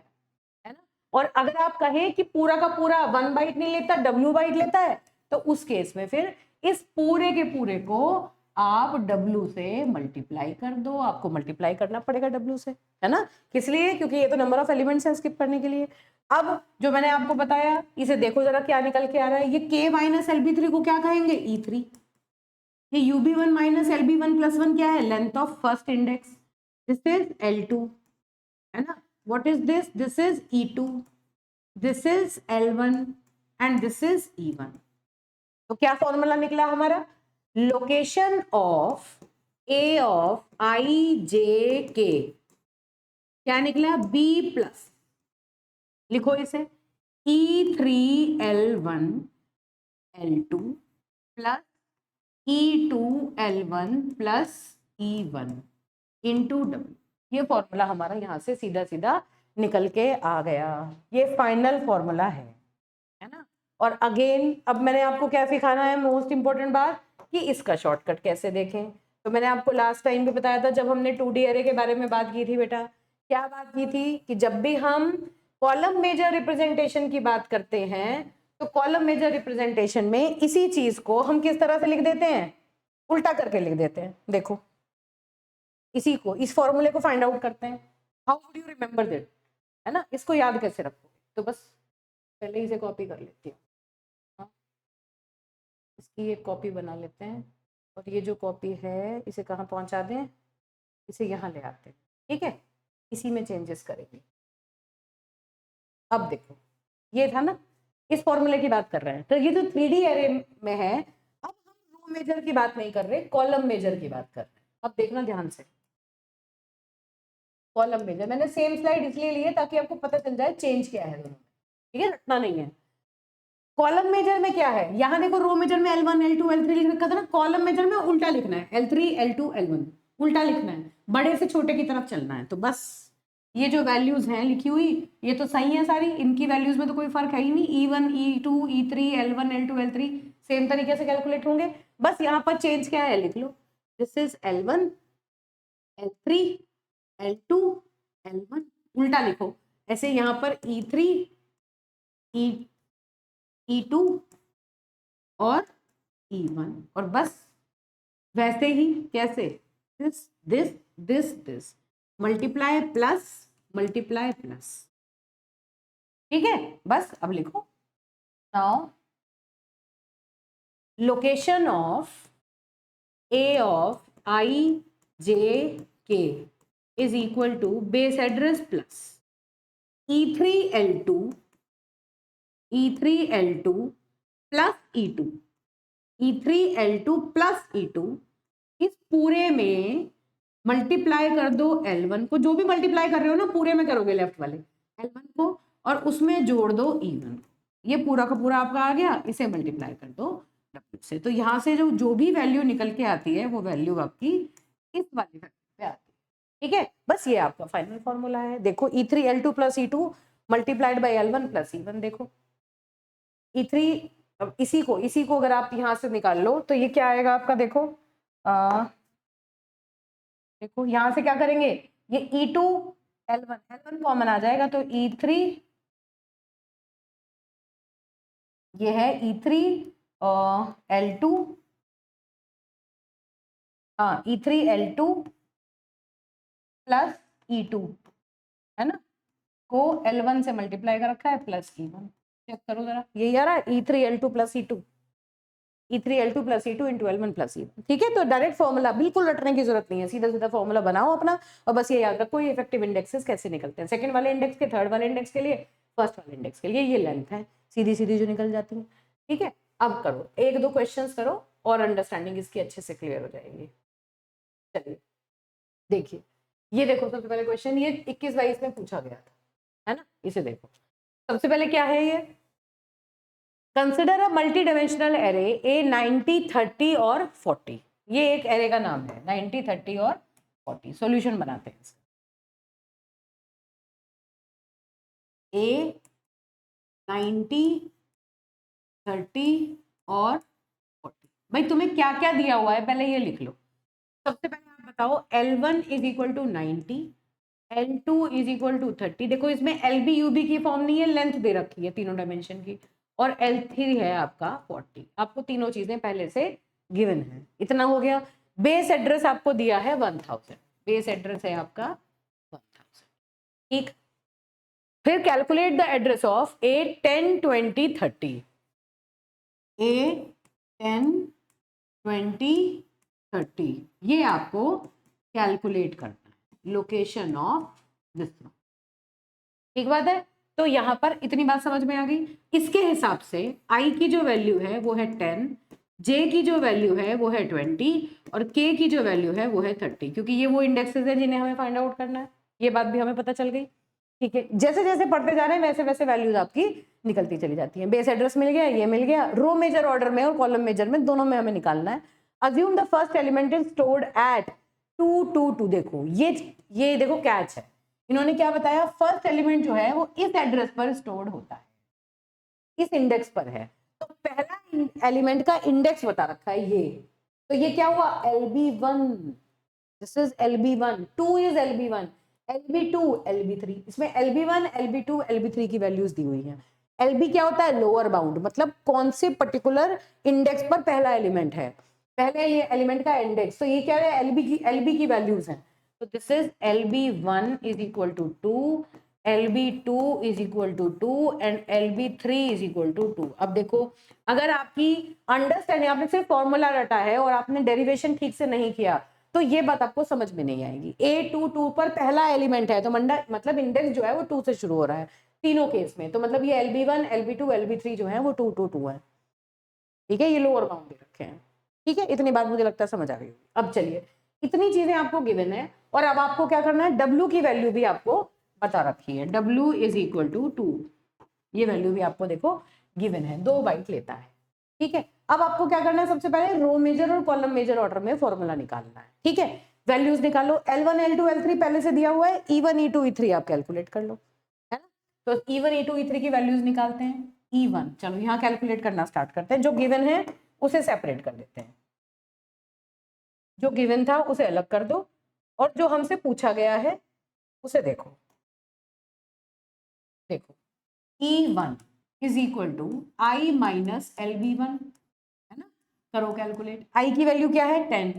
है ना। और अगर आप कहें कि पूरा का पूरा 1 बाइट नहीं लेता, W बाइट लेता है, तो उस केस में फिर इस पूरे के पूरे को आप W से मल्टीप्लाई कर दो, आपको मल्टीप्लाई करना पड़ेगा W से, है ना, किस लिए, क्योंकि ये तो नंबर ऑफ एलिमेंट्स है स्किप करने के लिए। अब जो मैंने आपको बताया इसे देखो जरा क्या निकल के आ रहा है, ये K माइनस LB3 को क्या कहेंगे, E3, ये UB1 माइनस LB1 +1 क्या है, length of first index, this is L2, है ना, what is this is E2, this is L1 and this is E1। तो क्या फॉर्मूला निकला हमारा, location of A of IJK क्या निकला, B प्लस, लिखो इसे E3L1 L2 plus E2L1 plus E1 into W. ये फॉर्मूला हमारा यहाँ से सीधा सीधा निकल के आ गया। ये फाइनल फॉर्मूला है ना। और अगेन अब मैंने आपको क्या सिखाना है, मोस्ट इंपॉर्टेंट बात कि इसका शॉर्टकट कैसे देखें। तो मैंने आपको लास्ट टाइम भी बताया था जब हमने 2D अरे के बारे में बात की थी बेटा, क्या बात की थी कि जब भी हम कॉलम मेजर रिप्रेजेंटेशन की बात करते हैं तो कॉलम मेजर रिप्रेजेंटेशन में इसी चीज को हम किस तरह से लिख देते हैं, उल्टा करके लिख देते हैं। देखो इसी को, इस फॉर्मूले को फाइंड आउट करते हैं। How would you remember that, है ना, इसको याद कैसे रखोगे। तो बस पहले इसे कॉपी कर लेती हूँ, हाँ इसकी एक कॉपी बना लेते हैं और ये जो कॉपी है इसे कहाँ पहुँचा दें, इसे यहाँ ले आते हैं, ठीक है, इसी में चेंजेस करेंगे। अब देखो ये था ना, इस फॉर्मूले की बात कर रहे हैं, तो ये जो 3D एरे में है, अब हम रो मेजर की बात नहीं कर रहे, कॉलम मेजर की बात कर रहे हैं। अब देखना ध्यान से, कॉलम मेजर मैंने सेम स्लाइड इसलिए ली है ताकि आपको पता चल जाए चेंज क्या है दोनों में, ठीक है, रटना नहीं है। कॉलम मेजर में क्या है, यहाँ देखो रो मेजर में L1 L2 L3 लिख रखा था ना, कॉलम मेजर में उल्टा लिखना है, L3 L2 L1 उल्टा लिखना है, बड़े से छोटे की तरफ चलना है। तो बस ये जो वैल्यूज हैं लिखी हुई ये तो सही है सारी, इनकी वैल्यूज में तो कोई फर्क है ही नहीं, E1 E2 E3 L1 L2 L3 same तरीके से कैलकुलेट होंगे। बस यहाँ पर चेंज क्या है लिख लो, this is L1 L3 L2 L1 उल्टा लिखो, ऐसे यहाँ पर E3 E2 और E1 और बस वैसे ही कैसे this this this this multiply plus multiply plus, ठीक है। बस अब लिखो now location of A of I J K is equal to base address plus E3L2 plus E2 E3L2 plus E2 इस पूरे में मल्टीप्लाई कर दो L1 को, जो भी मल्टीप्लाई कर रहे हो ना पूरे में करोगे लेफ्ट वाले L1 को, और उसमें जोड़ दो E1 को, ये पूरा का पूरा आपका आ गया, इसे मल्टीप्लाई कर दो W से। तो यहाँ से जो भी वैल्यू निकल के आती है वो वैल्यू आपकी इस वाली वैल्यू पे आती है, ठीक है। बस ये आपका फाइनल फॉर्मूला है। देखो E3L2 plus E2 multiplied by L1 plus E1, देखो E3, अब इसी को अगर आप यहाँ से निकाल लो तो ये क्या आएगा आपका, देखो देखो यहाँ से क्या करेंगे, ये E2 L1 कॉमन आ जाएगा तो E3, ये है E3 L2, हाँ E3 L2 प्लस E2 है ना, को L1 से मल्टीप्लाई कर रखा है प्लस E1, चेक करो जरा, यही आ रहा है E3 L2 plus E2 E3L2 plus E2 into L1 plus E1, ठीक है। तो डायरेक्ट फॉर्मूला, बिल्कुल रटने की जरूरत नहीं है, सीधा सीधा फॉर्मूला बनाओ अपना, और बस ये याद रखो ये इफेक्टिव इंडेक्सेस कैसे निकलते हैं, सेकंड वाले इंडेक्स के, थर्ड वाले इंडेक्स के लिए, फर्स्ट वाले इंडेक्स के लिए, ये लेंथ है सीधी सीधी जो निकल जाती है, ठीक है। अब करो एक दो क्वेश्चंस करो और अंडरस्टैंडिंग इसकी अच्छे से क्लियर हो जाएगी। चलिए देखिए, ये देखो सबसे पहले क्वेश्चन ये 21-22 में पूछा गया था, है ना, इसे देखो सबसे पहले क्या है ये, consider a multi dimensional array A 90 30 और 40, ये एक एरे का नाम है 90 30 और 40। सॉल्यूशन बनाते हैं इसका, ए 90 30 और 40। भाई तुम्हें क्या क्या दिया हुआ है पहले ये लिख लो। सबसे पहले आप बताओ L1 is equal to 90, L2 is equal to 30, देखो इसमें LB UB की फॉर्म नहीं है, लेंथ दे रखी है तीनों डायमेंशन की, और L3 है आपका 40, आपको तीनों चीजें पहले से गिवन है, इतना हो गया। बेस एड्रेस आपको दिया है 1000, बेस एड्रेस है आपका 1000, ठीक। फिर calculate the address of A 10 20 30, A 10 20 30 ये आपको कैलकुलेट करना है, लोकेशन ऑफ दिस, ठीक बात है। तो यहाँ पर इतनी बात समझ में आ गई। इसके हिसाब से I की जो वैल्यू है वो है 10, J की जो वैल्यू है वो है 20 और K की जो वैल्यू है वो है 30, क्योंकि ये वो इंडेक्सेस है जिन्हें हमें फाइंड आउट करना है, ये बात भी हमें पता चल गई। ठीक है, जैसे जैसे पढ़ते जा रहे हैं वैसे वैसे वैल्यूज आपकी निकलती चली जाती हैं। बेस एड्रेस मिल गया, ये मिल गया, रो मेजर ऑर्डर में और कॉलम मेजर में दोनों में हमें निकालना है। Assume the first element is stored at 2 2 2। देखो ये देखो कैच है, इन्होंने क्या बताया, फर्स्ट एलिमेंट जो है वो इस एड्रेस पर स्टोर्ड होता है, इस इंडेक्स पर है। तो पहला एलिमेंट का इंडेक्स बता रखा है ये, तो ये क्या हुआ, LB1, this is LB1, 2 is LB1, LB2 LB3, इसमें LB1 LB2 LB3 की वैल्यूज दी हुई हैं। LB क्या होता है, लोअर बाउंड, मतलब कौन से पर्टिकुलर इंडेक्स पर पहला एलिमेंट है, पहले ये एलिमेंट का इंडेक्स, तो ये क्या है, LB की वैल्यूज हैं। तो this is LB1 is equal to 2, LB2 is equal to 2 and LB3 is equal to 2। अब देखो, अगर आपकी अंडरस्टैंडिंग, आपने सिर्फ फॉर्मूला रटा है और आपने डेरिवेशन ठीक से नहीं किया तो ये बात आपको समझ में नहीं आएगी। A2 पर पहला एलिमेंट है तो मतलब इंडेक्स जो है वो 2 से शुरू हो रहा है तीनों केस में, तो मतलब ये LB1 LB2 LB3 जो है वो 2 2 2 है। ठीक है, ये लोअर बाउंड दे रखे हैं। ठीक है, इतनी बात मुझे लगता है समझ आ गई। अब चलिए, इतनी चीजें आपको गिवन है और अब आपको क्या करना है, W की वैल्यू भी आपको बता रखी है, W इज इक्वल टू 2, ये वैल्यू भी आपको देखो गिवन है, 2 बाइट लेता है। ठीक है, अब आपको क्या करना है, सबसे पहले रो मेजर और कॉलम मेजर ऑर्डर में फॉर्मूला निकालना है। ठीक है, वैल्यूज निकालो, L1 L2 L3 पहले से दिया हुआ है, E1 E2 E3 आप कैलकुलेट कर लो, है ना। तो E1 E2 E3 की वैल्यूज निकालते हैं। E1, चलो यहाँ कैलकुलेट करना स्टार्ट करते हैं, जो गिवन है उसे सेपरेट कर देते हैं, जो गिवन था उसे अलग कर दो और जो हमसे पूछा गया है उसे देखो। देखो, E1 is equal to I minus LB1, है ना, करो कैलकुलेट। I की वैल्यू क्या है 10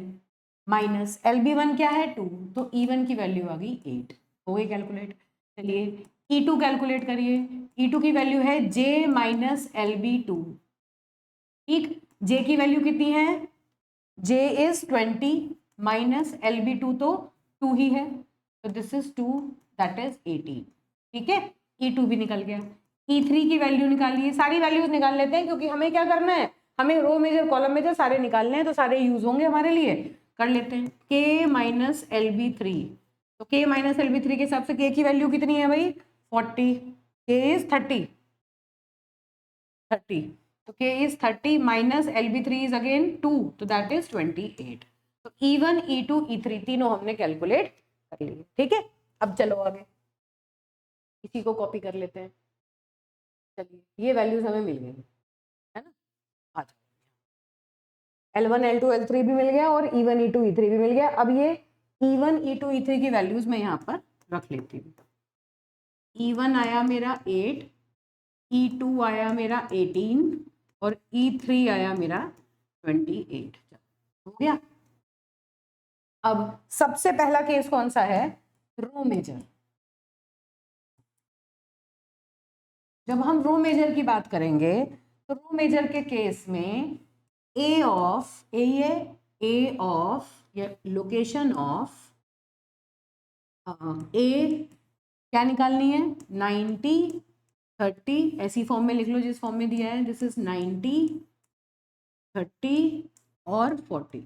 माइनस LB1 क्या है 2, तो E1 की वैल्यू आ गई 8, हो गई कैलकुलेट। चलिए E2 कैलकुलेट करिए, E2 की वैल्यू है J माइनस LB2। ठीक, J की वैल्यू कितनी है, J इज 20 माइनस LB2 तो 2 ही है, तो दिस इज 2, दैट इज 18। ठीक है, E2 भी निकल गया। E3 की वैल्यू निकालिए, सारी वैल्यूज निकाल लेते हैं क्योंकि हमें क्या करना है, हमें रो मेजर कॉलम मेजर सारे निकालने हैं तो सारे यूज होंगे हमारे लिए, कर लेते हैं। K माइनस LB3, तो K माइनस LB3 के हिसाब से K की वैल्यू कितनी है भाई 40, K इज 30, तो K is 30 minus LB3 is again 2, तो दैट इज 28। तो E1 E2 E3 तीनों हमने कैलकुलेट कर लिए। ठीक है, अब चलो आगे, इसी को कॉपी कर लेते हैं। चलिए, ये वैल्यूज हमें मिल गई, है ना। आ जाओ, L1 L2 L3 भी मिल गया और E1 E2 E3 भी मिल गया। अब ये E1 E2 E3 की वैल्यूज मैं यहाँ पर रख लेती हूँ। E1 आया मेरा 8, E2 आया मेरा 18 और E3 आया मेरा 28, हो गया। अब सबसे पहला केस कौन सा है, रो मेजर। जब हम रो मेजर की बात करेंगे तो रो मेजर के केस में ए ऑफ या लोकेशन ऑफ ए क्या निकालनी है, 90 30, ऐसी फॉर्म में लिख लो जिस फॉर्म में दिया है, दिस इज 90 30 और 40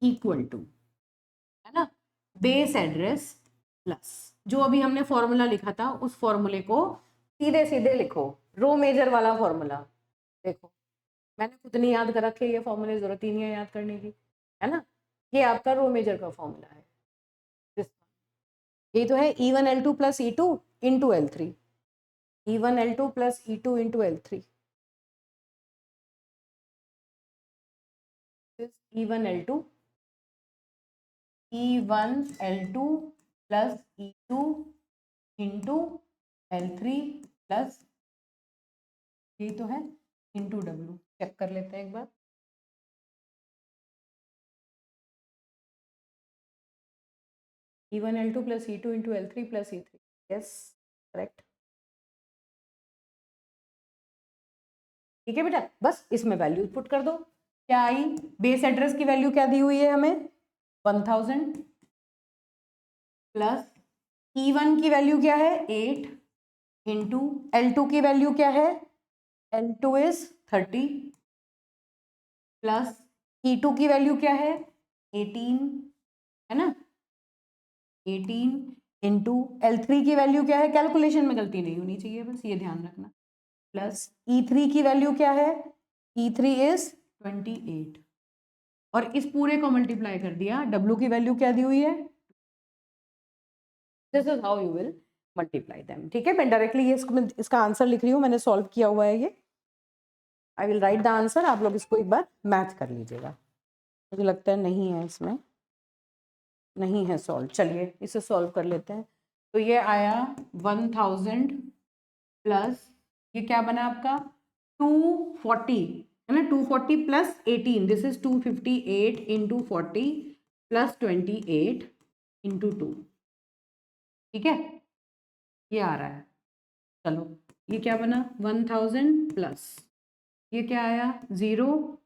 इक्वल टू, है ना, बेस एड्रेस प्लस जो अभी हमने फॉर्मूला लिखा था उस फॉर्मूले को सीधे सीधे लिखो, रो मेजर वाला फॉर्मूला। देखो, मैंने खुद नहीं याद कर रखे, ये फॉर्मूले जरूरत ही नहीं है याद करने की, है ना। ये आपका रो मेजर का फॉर्मूला है, ये तो है E1 L2 plus E2 into L3, E1 L2 plus E2 into L3, E1 L2 plus E2 into L3 plus ये तो है इंटू W। चेक कर लेते हैं एक बार, E1 L2 plus E2 into L3 plus E3, yes correct. ठीक है बेटा, बस इसमें वैल्यू पुट कर दो, क्या आई, बेस एड्रेस की वैल्यू क्या दी हुई है हमें 1000 प्लस E1 की वैल्यू क्या है 8 इंटू L2 की वैल्यू क्या है, L2 इज 30 प्लस E2 की वैल्यू क्या है 18, है ना, 18 इंटू L3 की वैल्यू क्या है, कैलकुलेशन में गलती नहीं होनी चाहिए, बस ये ध्यान रखना, प्लस E3 की वैल्यू क्या है, E3 इज 28 और इस पूरे को मल्टीप्लाई कर दिया, W की वैल्यू क्या दी हुई है, this is how you will multiply them. ठीक है, मैं डायरेक्टली ये इसका आंसर लिख रही हूँ, मैंने सॉल्व किया हुआ है ये, I will write the answer, आप लोग इसको एक बार मैथ कर लीजिएगा, मुझे लगता है नहीं है इसमें, नहीं है सॉल्व, चलिए इसे सॉल्व कर लेते हैं। तो ये आया 1000 प्लस ये क्या बना आपका 240 है ना, 240 plus 18 this is 258 into 40 plus 28 into 2, ठीक है, ये आ रहा है। चलो ये क्या बना 1000 प्लस ये क्या आया 0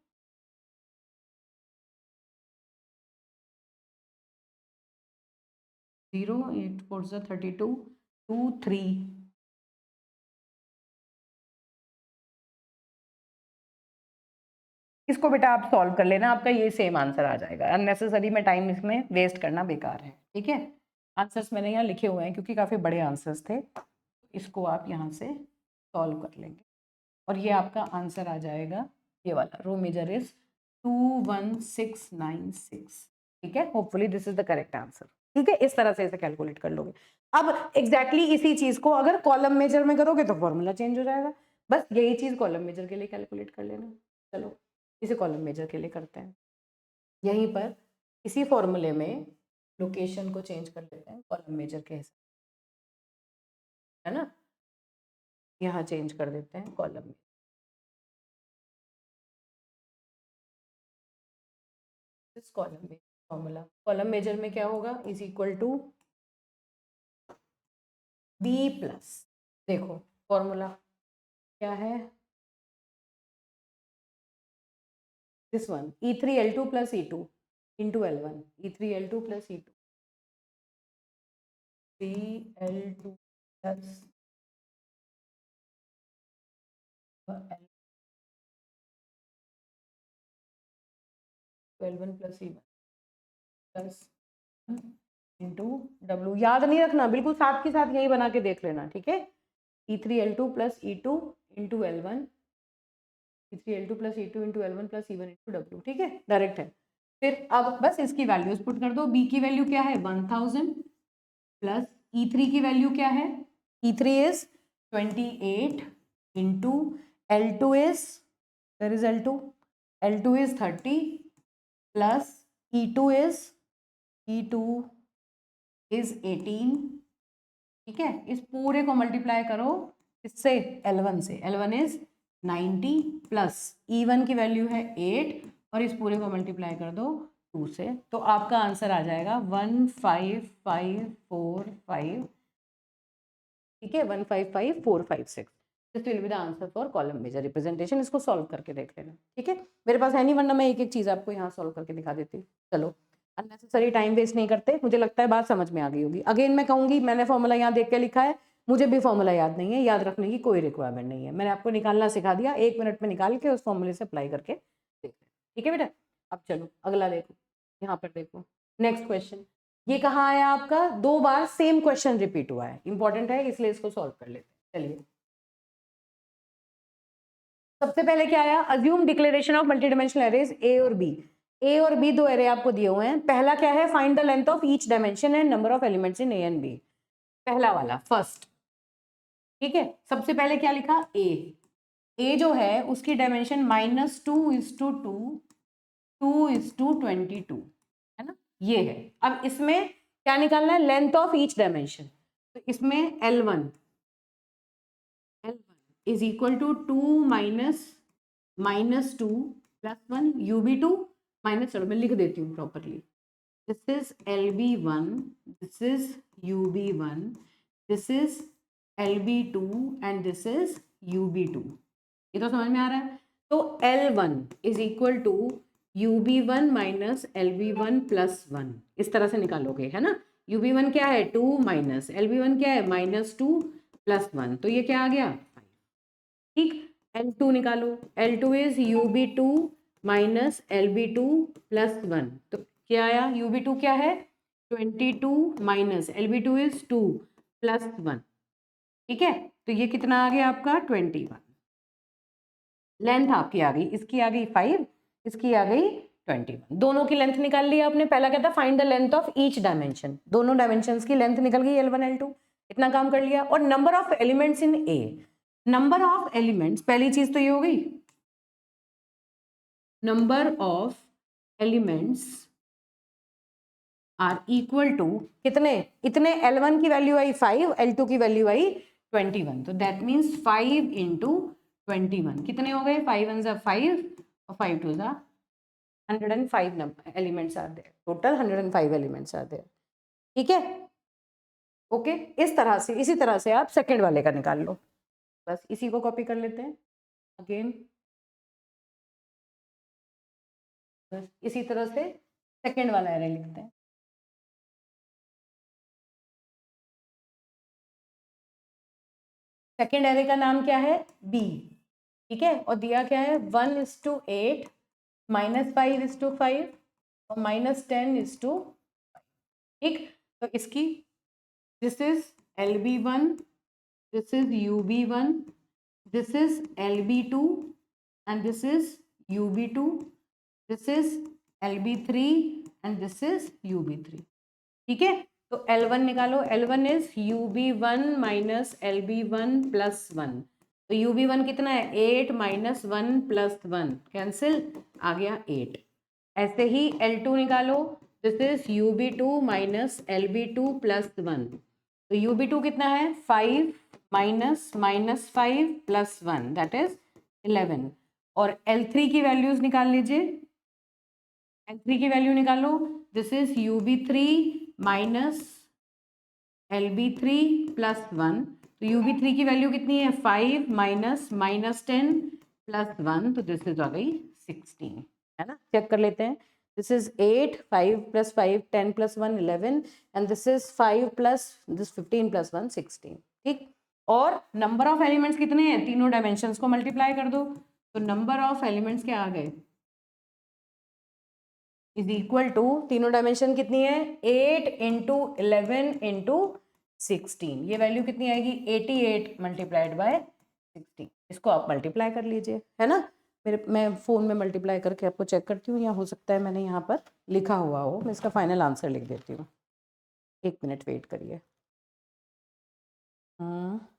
0 8 4 32 2 3, इसको बेटा आप सॉल्व कर लेना, आपका ये सेम आंसर आ जाएगा, अननेसेसरी में टाइम इसमें वेस्ट करना बेकार है। ठीक है, आंसर्स मैंने यहाँ लिखे हुए हैं क्योंकि काफ़ी बड़े आंसर्स थे, इसको आप यहाँ से सॉल्व कर लेंगे और ये आपका आंसर आ जाएगा, ये वाला रो मेजर इज 21696। ठीक है, hopefully this is the correct answer. ठीक है, इस तरह से इसे कैलकुलेट कर लोगे। अब एग्जैक्टली इसी चीज को अगर कॉलम मेजर में करोगे तो फॉर्मूला चेंज हो जाएगा, बस यही चीज कॉलम मेजर के लिए कैलकुलेट कर लेना। चलो इसे कॉलम मेजर के लिए करते हैं, यहीं पर इसी फॉर्मूले में लोकेशन को चेंज कर लेते हैं कॉलम मेजर के हिसाब, है ना, यहाँ चेंज कर देते हैं कॉलम में, इस कॉलम में फॉर्मूला कॉलम मेजर में क्या होगा is equal to B plus, देखो फॉर्मूला क्या है, this one E3L2 plus E2 into L1, E3L2 plus E2 3L2 plus L1 plus E1 plus into W, याद नहीं रखना, बिल्कुल साथ के साथ यही बना के देख लेना। ठीक है, E3L2 plus E2 into L1, E3L2 plus E2 into L1 plus E1 into W। ठीक है, डायरेक्ट है। फिर अब बस इसकी वैल्यूज पुट कर दो, B की वैल्यू क्या है 1000 प्लस E3 की वैल्यू क्या है, E3 is 28 into L2 is, where is L2, L2 is 30 plus E2 is, E2 is 18। ठीक है, इस पूरे को मल्टीप्लाई करो इससे L1 से, L1 इज 90 प्लस E1 की वैल्यू है 8 और इस पूरे को मल्टीप्लाई कर दो 2 से, तो आपका आंसर आ जाएगा 15545। ठीक है, 155456, this will be the answer for column major representation. इसको सॉल्व करके देख लेना। ठीक है, मेरे पास है नहीं, वरना मैं एक एक चीज आपको यहाँ सॉल्व करके दिखा देती हूँ। चलो अननेसेसरी टाइम वेस्ट नहीं करते, मुझे लगता है बात समझ में आ गई होगी। अगेन मैं कहूंगी, मैंने फॉर्मूला यहाँ देख के लिखा है, मुझे भी फॉर्मूला याद नहीं है, याद रखने की कोई रिक्वायरमेंट नहीं है, मैंने आपको निकालना सिखा दिया, 1 मिनट में निकाल के उस फॉर्मूले से अप्लाई करके देख लें। ठीक है बेटा, अब चलो अगला देखो, यहाँ पर देखो नेक्स्ट क्वेश्चन, ये कहाँ आया आपका, 2 बार सेम क्वेश्चन रिपीट हुआ है, इंपॉर्टेंट है इसलिए इसको सॉल्व कर लेते हैं। चलिए सबसे पहले क्या आया, assume declaration of multi dimensional arrays A और बी। ए और बी दो एरे आपको दिए हुए हैं, पहला क्या है, find the length of each dimension and number of elements in A and B, पहला वाला फर्स्ट। ठीक है, सबसे पहले क्या लिखा, ए जो है उसकी डायमेंशन -2:2 2:22 है ना, ये है। अब इसमें क्या निकालना है, लेंथ ऑफ ईच डायमेंशन, तो इसमें L1 इज इक्वल टू 2 -2 प्लस 1 UB2 माइनस, चलो मैं लिख देती हूँ properly, this is LB1, this is UB1, this is LB2 and this is UB2, ये तो समझ में आ रहा है। तो L1 is equal to UB1 minus LB1 plus 1, इस तरह से निकालोगे, है ना। UB1 क्या है 2 माइनस LB1 क्या है -2 प्लस 1, तो ये क्या आ गया 5। ठीक, L2 निकालो, L2 is UB2 minus LB2 plus 1, तो क्या आया, UB2 क्या है 22 माइनस LB2 इज 2 प्लस 1, ठीक है। तो ये कितना आ गया आपका 21। लेंथ आपकी आ गई, इसकी आ गई 5, इसकी आ गई 21। दोनों की लेंथ निकाल ली आपने। पहला क्या था, find the length of each dimension. दोनों डायमेंशंस की लेंथ निकल गई L1 L2, इतना काम कर लिया। और number of elements in A, number of elements, पहली चीज तो ये हो गई, number of elements are equal to कितने, इतने L1 की वैल्यू आई 5, L2 की वैल्यू आई 21। तो दैट मीन्स 5 इंटू 21 कितने हो गए, 5 1 जा 5 और 5 2 जा 105 elements are there, total 105 elements are there, ठीक है। ओके, इस तरह से, इसी तरह से आप सेकंड वाले का निकाल लो। बस इसी को कॉपी कर लेते हैं अगेन, बस इसी तरह से सेकंड वाला एरे लिखते हैं। सेकंड एरे का नाम क्या है, बी, ठीक है। और दिया क्या है, 1:8 -5:5 और -10:5, ठीक। तो इसकी, this is LB1, this is UB1, this is LB2 and this is UB2, this is LB3 and this is UB3, ठीक है। तो L1 निकालो, L1 is UB1 minus LB1 plus 1। तो UB1 कितना है, 8 माइनस 1 प्लस 1, कैंसिल, आ गया 8। ऐसे ही L2 निकालो, this is UB2 minus LB2 plus 1। तो UB2 कितना है, 5 माइनस -5 प्लस 1 दैट इज 11। और L3 की वैल्यूज निकाल लीजिए, L3 की वैल्यू निकालो, this is UB3 minus LB3 plus 1। तो UB3 की वैल्यू कितनी है, 5 माइनस -10 प्लस 1, तो दिस इज आ गई 16, है ना। चेक कर लेते हैं, this is 8, 5 plus 5 10 plus 1 11 and this is 5 plus this 15 plus 1 16, ठीक। और नंबर ऑफ एलिमेंट्स कितने हैं, तीनों डायमेंशंस को मल्टीप्लाई कर दो, तो नंबर ऑफ एलिमेंट्स क्या आ गए, इज इक्वल टू, तीनों डायमेंशन कितनी है, 8 इंटू 11 इंटू 16, ये वैल्यू कितनी आएगी, 88 मल्टीप्लाइड बाय 16। इसको आप मल्टीप्लाई कर लीजिए, है ना। मैं फ़ोन में मल्टीप्लाई करके आपको चेक करती हूँ, या हो सकता है मैंने यहाँ पर लिखा हुआ हो, मैं इसका फाइनल आंसर लिख देती हूँ, 1 मिनट वेट करिए। हाँ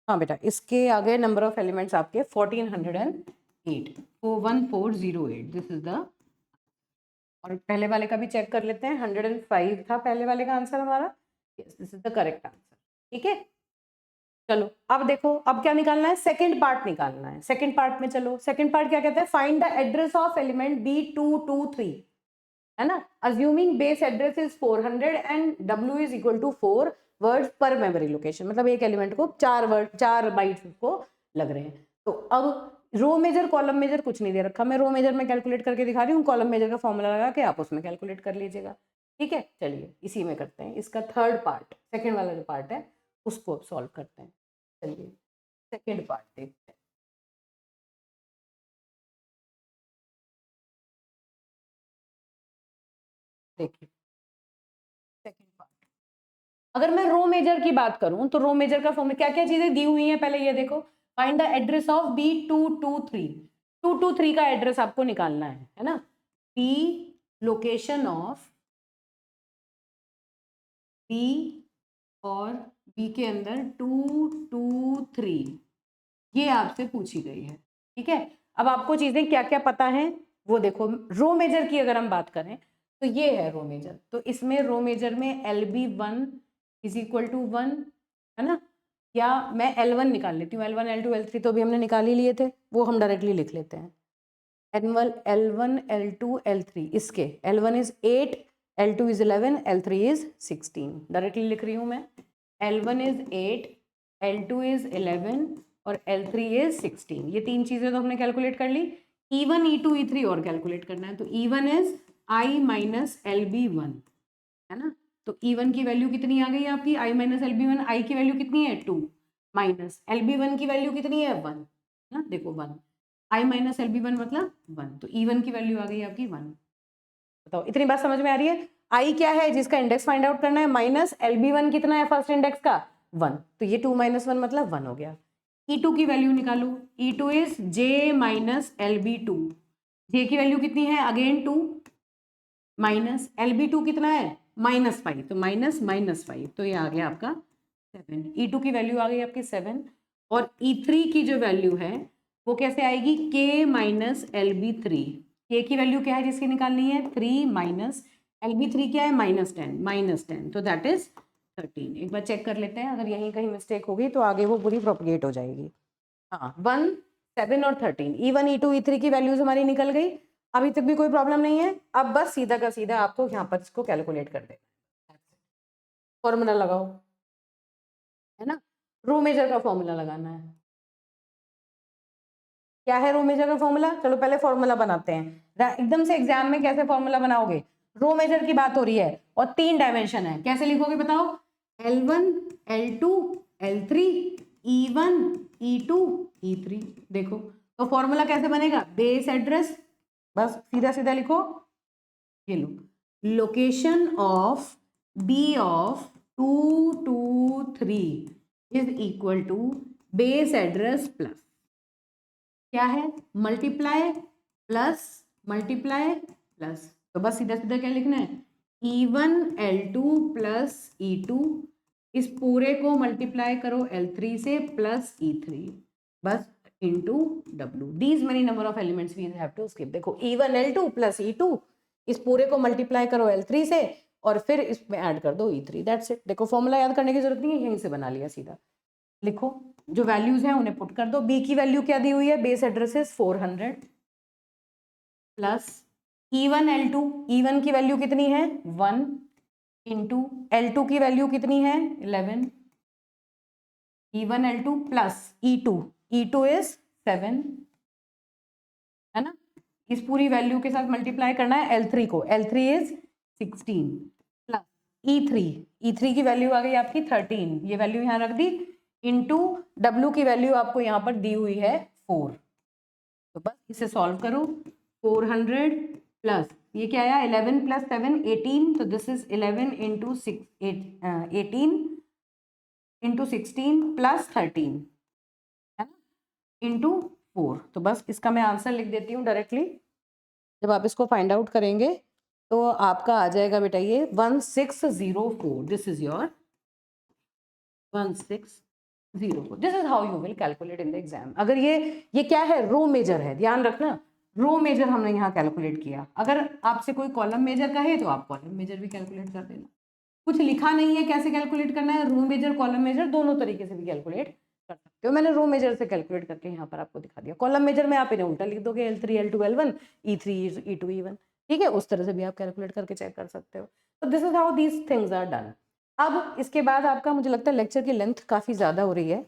हाँ बेटा, इसके आगे नंबर ऑफ एलिमेंट्स आपके 1408, 1408, दिस इज द, और पहले वाले का भी चेक कर लेते हैं, 105 था पहले वाले का आंसर हमारा, yes this is the correct answer, ठीक है। चलो अब देखो, अब क्या निकालना है, सेकंड पार्ट निकालना है। सेकंड पार्ट में चलो, सेकंड पार्ट क्या कहते हैं, find the address of element B223, है ना। Assuming base address is 400 and W is equal to 4 words per memory location, मतलब एक एलिमेंट को 4 बाइट्स उसको लग रहे हैं। तो अब रो मेजर कॉलम मेजर कुछ नहीं दे रखा, मैं रो मेजर में कैलकुलेट करके दिखा रही हूँ, कॉलम मेजर का फॉर्मूला लगा के आप उसमें कैलकुलेट कर लीजिएगा, ठीक है। चलिए इसी में करते हैं, इसका थर्ड पार्ट, सेकेंड वाला जो पार्ट है उसको अब सॉल्व करते हैं। चलिए सेकेंड पार्ट देखते हैं। देखिए सेकेंड पार्ट, अगर मैं रो मेजर की बात करूं तो रो मेजर का फॉर्मूला, क्या क्या चीजें दी हुई हैं पहले ये देखो, find the address of B223, 223 का एड्रेस आपको निकालना है ना। B लोकेशन ऑफ B और B के अंदर 223, ये आपसे पूछी गई है, ठीक है। अब आपको चीजें क्या क्या पता है वो देखो, रो मेजर की अगर हम बात करें तो ये है रो मेजर, तो इसमें रो मेजर में LB1 इज इक्वल टू 1, है ना। या मैं L1 निकाल लेती हूँ, L1 L2 L3 तो अभी हमने निकाल ही लिए थे, वो हम डायरेक्टली लिख लेते हैं। L1 L2 L3, इसके L1 is 8, L2 is 11, L3 is 16, directly लिख रही हूँ मैं। L1 इज 8, L2 इज 11 और L3 इज 16, ये तीन चीजें तो हमने कैलकुलेट कर ली। E1 E2 E3 और कैलकुलेट करना है, तो E1 is I minus LB1, है ना। तो E1 की वैल्यू कितनी आ गई आपकी, I माइनस LB1, I की वैल्यू कितनी है 2, माइनस LB1 की वैल्यू कितनी है 1 ना, देखो 1, I माइनस LB1 मतलब 1, तो E1 की वैल्यू आ गई आपकी 1। बताओ इतनी बात समझ में आ रही है? I क्या है जिसका इंडेक्स फाइंड आउट करना है, माइनस LB1 कितना है फर्स्ट इंडेक्स का 1, तो ये 2 माइनस 1 मतलब 1 हो गया। E2 की वैल्यू निकालो, E2 is J minus LB2, J की वैल्यू कितनी है अगेन 2, माइनस LB2 कितना है -5, तो -5, तो ये आ गया आपका 7। E2 की वैल्यू आ गई आपकी 7, और E3 की जो वैल्यू है वो कैसे आएगी, K माइनस LB3, K की वैल्यू क्या है जिसकी निकालनी है 3 माइनस LB3 क्या है -10, तो दैट इज 13। एक बार चेक कर लेते हैं, अगर यहीं कहीं मिस्टेक होगी तो आगे वो पूरी प्रोपगेट हो जाएगी। हाँ 1, 7 और 13, E1 E2 E3 की वैल्यूज हमारी निकल गई, अभी तक भी कोई प्रॉब्लम नहीं है। अब बस सीधा का सीधा आपको यहाँ पर इसको कैलकुलेट कर देना, फॉर्मूला लगाओ, है ना, रो मेजर का फॉर्मूला लगाना है। क्या है रो मेजर का फॉर्मूला, चलो पहले फॉर्मूला बनाते हैं। एकदम से एग्जाम में कैसे फॉर्मूला बनाओगे, रो मेजर की बात हो रही है और 3 डायमेंशन है, कैसे लिखोगे बताओ, L1 L2 L3 E1 E2 E3। देखो तो फॉर्मूला कैसे बनेगा, बेस एड्रेस, बस सीधा सीधा लिखो, ये लो, location of B of 2 2 3 is equal to base address plus क्या है, मल्टीप्लाई प्लस, तो बस सीधा सीधा क्या लिखना है, E1 L2 प्लस E2, इस पूरे को मल्टीप्लाई करो L3 से प्लस E3, बस into W, these many number of elements we have to skip. देखो E1 L2 प्लस E2, इस पूरे को मल्टीप्लाई करो L3 से और फिर इसमें ऐड कर दो E3, दैट्स इट। देखो फॉर्मूला याद करने की जरूरत नहीं है, यहीं से बना लिया सीधा। लिखो जो वैल्यूज हैं उन्हें पुट कर दो, बी की वैल्यू क्या दी हुई है, base address is 400 plus E1 L2, E1 की वैल्यू कितनी है 1 इंटू L2 की वैल्यू कितनी है 11, E1 L2 plus E2 is 7, है ना, इस पूरी वैल्यू के साथ मल्टीप्लाई करना है L3 को, L3 इज 16 प्लस E3 की वैल्यू आ गई आपकी 13, ये वैल्यू यहाँ रख दी, इंटू W की वैल्यू आपको यहाँ पर दी हुई है 4, तो बस इसे सॉल्व करो, 400 प्लस ये क्या आया 11 प्लस 7 18, तो this is 11 into 18 into 16 plus 13, है ना, इंटू 4, तो बस इसका मैं आंसर लिख देती हूँ डायरेक्टली। जब आप इसको फाइंड आउट करेंगे तो आपका आ जाएगा बेटा ये 1604, this is your 1604, this is how you will calculate in the exam. अगर ये क्या है, रो मेजर है, ध्यान रखना, रो मेजर हमने यहाँ कैलकुलेट किया, अगर आपसे कोई कॉलम मेजर का है तो आप कॉलम मेजर भी कैलकुलेट कर देना, कुछ लिखा नहीं है कैसे कैलकुलेट करना है, रो मेजर कॉलम मेजर दोनों तरीके से भी कैलकुलेट कर सकते हो, मैंने रो मेजर से कैलकुलेट करके यहाँ पर आपको दिखा दिया, कॉलम मेजर में आप इन्हें उल्टा लिख दोगे L3 L2 L1 E3 E2 E1, ठीक है, उस तरह से भी आप कैलकुलेट करके चेक कर सकते हो। तो this is how these things are done. अब इसके बाद आपका मुझे लगता है लेक्चर की लेंथ काफ़ी ज़्यादा हो रही है,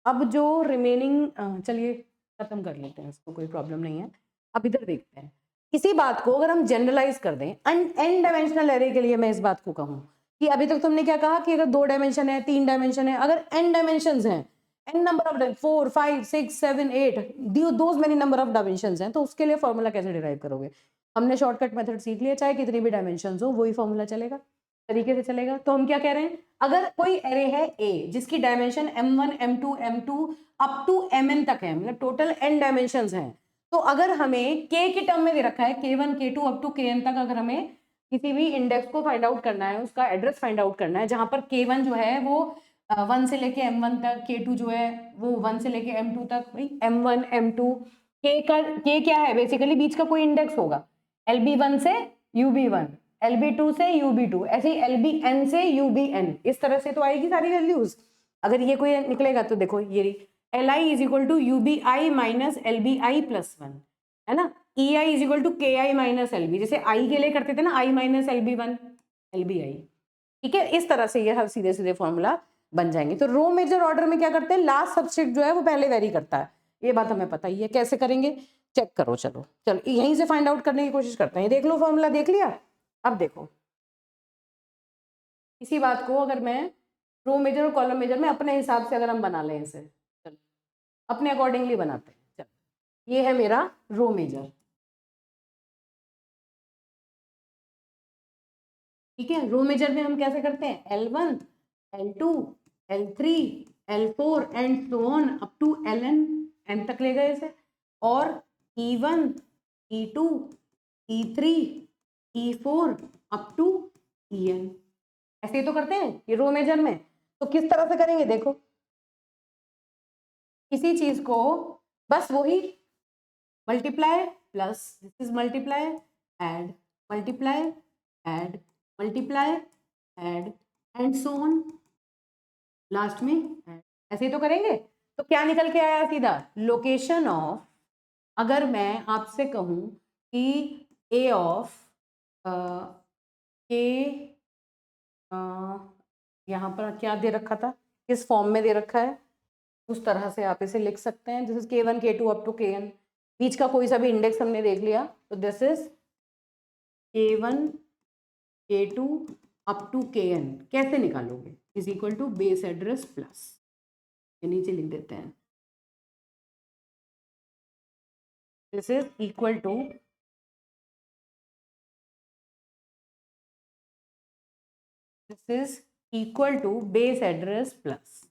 अब जो रिमेनिंग चलिए खत्म कर लेते हैं इसको, कोई प्रॉब्लम नहीं है। अब इधर देखते हैं, इसी बात को अगर हम जनरलाइज कर दें एन डायमेंशनल एरे के लिए, मैं इस बात को कहूँ कि अभी तक तुमने क्या कहा कि अगर 2 डायमेंशन है 3 डायमेंशन है, अगर एन डायमेंशंस हैं, n number of 4 5 6 7 8 those many number of dimensions हैं, तो उसके लिए फॉर्मूला कैसे डिराइव करोगे, हमने शॉर्टकट मेथड सीख लिया, चाहे कितनी भी डायमेंशंस हो वही फॉर्मूला चलेगा, तरीके से चलेगा। तो हम क्या कह रहे हैं, अगर कोई एरे है ए जिसकी dimension m1 m2 m2 up to mn तक है, मतलब टोटल n डायमेंशंस हैं, तो अगर हमें k की टर्म में दे रखा है k1 k2 up to kn तक, अगर हमें किसी भी इंडेक्स को फाइंड आउट करना है, उसका एड्रेस फाइंड आउट करना है, जहां पर k1 जो है वो 1 से लेके m1 तक, k2 जो है वो 1 से लेके m2 तक, भाई m1 m2 k क्या है, बेसिकली बीच का कोई इंडेक्स होगा, LB1 से UB1, LB2 से UB2, ऐसे ही LBN से UBN, इस तरह से तो आएगी सारी वैल्यूज। अगर ये कोई निकलेगा तो देखो ये Li is equal to UBI minus LBI plus 1, है ना, EI is equal to KI minus LB, जैसे I के लिए करते थे ना I माइनस LB1 LBI, ठीक है, इस तरह से ये हर सीधे सीधे फॉर्मूला बन जाएंगे। तो रो मेजर ऑर्डर में क्या करते हैं, लास्ट सब्सक्रिप्ट जो है वो पहले वेरी करता है, ये बात हमें पता ही है, कैसे करेंगे चेक करो, चलो यहीं से फाइंड आउट करने की कोशिश करते हैं। देख लो फॉर्मूला, देख लिया, अब देखो इसी बात को अगर मैं रो मेजर और कॉलम मेजर में अपने हिसाब से अगर हम बना लें इसे, चलो अपने अकॉर्डिंगली बनाते हैं। चलो ये है मेरा रो मेजर, ठीक है। रो मेजर में हम कैसे करते हैं, L1 L2 L3 L4 and so on up to Ln, n तक ले गए इसे, और E1 E2 E3 E4 up to En, ऐसे ही तो करते हैं ये रो मेजर में। तो किस तरह से करेंगे देखो, किसी चीज को बस वही multiply plus this is multiply add multiply add multiply add and so on, last में add। ऐसे ही तो करेंगे। तो क्या निकल के आया सीधा, लोकेशन ऑफ, अगर मैं आपसे कहूं कि ए ऑफ के, यहाँ पर क्या दे रखा था, किस फॉर्म में दे रखा है, उस तरह से आप इसे लिख सकते हैं। This is K1 K2 up to Kn, बीच का कोई सा भी इंडेक्स हमने देख लिया, तो this is K1 K2 up to Kn। कैसे निकालोगे, is equal to base address plus, ये नीचे लिख देते हैं, this is equal to base address plus,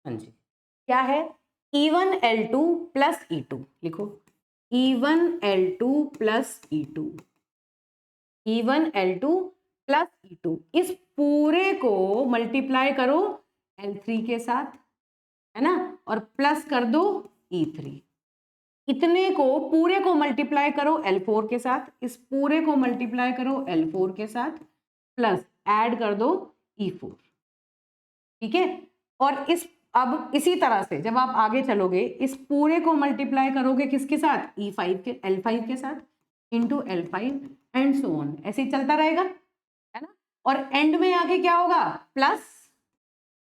हाँ जी क्या है, E1 L2 प्लस E2, लिखो E1 L2 plus E2, E1 L2 plus E2, इस पूरे को मल्टीप्लाई करो L3 के साथ, है ना, और प्लस कर दो E3, इतने को पूरे को मल्टीप्लाई करो L4 के साथ, इस पूरे को मल्टीप्लाई करो L4 के साथ, प्लस ऐड कर दो E4, ठीक है। और इस अब इसी तरह से जब आप आगे चलोगे, इस पूरे को मल्टीप्लाई करोगे किसके साथ, E5 के L5 के साथ, into L5 and so on, ऐसे ही चलता रहेगा, है ना। और एंड में आगे क्या होगा, प्लस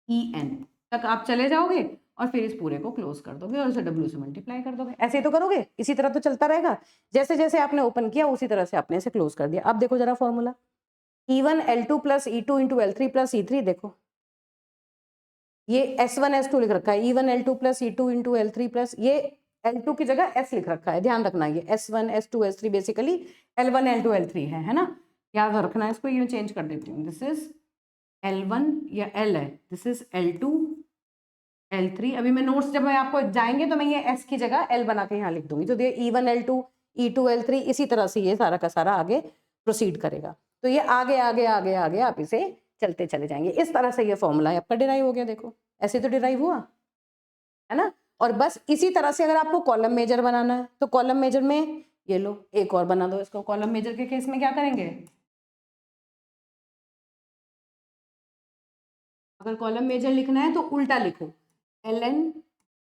En तक आप चले जाओगे और फिर इस पूरे को क्लोज कर दोगे और उसे W से मल्टीप्लाई कर दोगे, ऐसे ही तो करोगे, इसी तरह तो चलता रहेगा। जैसे जैसे आपने ओपन किया उसी तरह से आपने इसे क्लोज कर दिया। अब देखो जरा formula, E1 L2 plus E2 into L3 plus E3, देखो ये S1 S2 लिख रखा है, E1 L2 plus E2 into L3 plus, ये L2 की जगह S लिख रखा है, ध्यान रखना, ये S1 S2 S3 basically L1 L2 L3 है ना, याद रखना, इसको ये चेंज कर देती हूँ, दिस इज L1 या L है, दिस इज L2 L3। अभी मैं नोट्स जब मैं आपको जाएंगे तो मैं ये S की जगह L बना के यहाँ लिख दूंगी, तो ये E1 L2 E2 L3 इसी तरह से ये सारा का सारा आगे प्रोसीड करेगा। तो ये आगे आगे आगे आगे आप इसे चलते चले जाएंगे, इस तरह से ये फॉर्मूला आपका डिराइव हो गया, देखो ऐसे तो डिराइव हुआ, है ना। और बस इसी तरह से अगर आपको कॉलम मेजर बनाना है तो कॉलम मेजर में ये लो एक और बना दो इसको। कॉलम मेजर के केस में क्या करेंगे, अगर कॉलम मेजर लिखना है तो उल्टा लिखो, Ln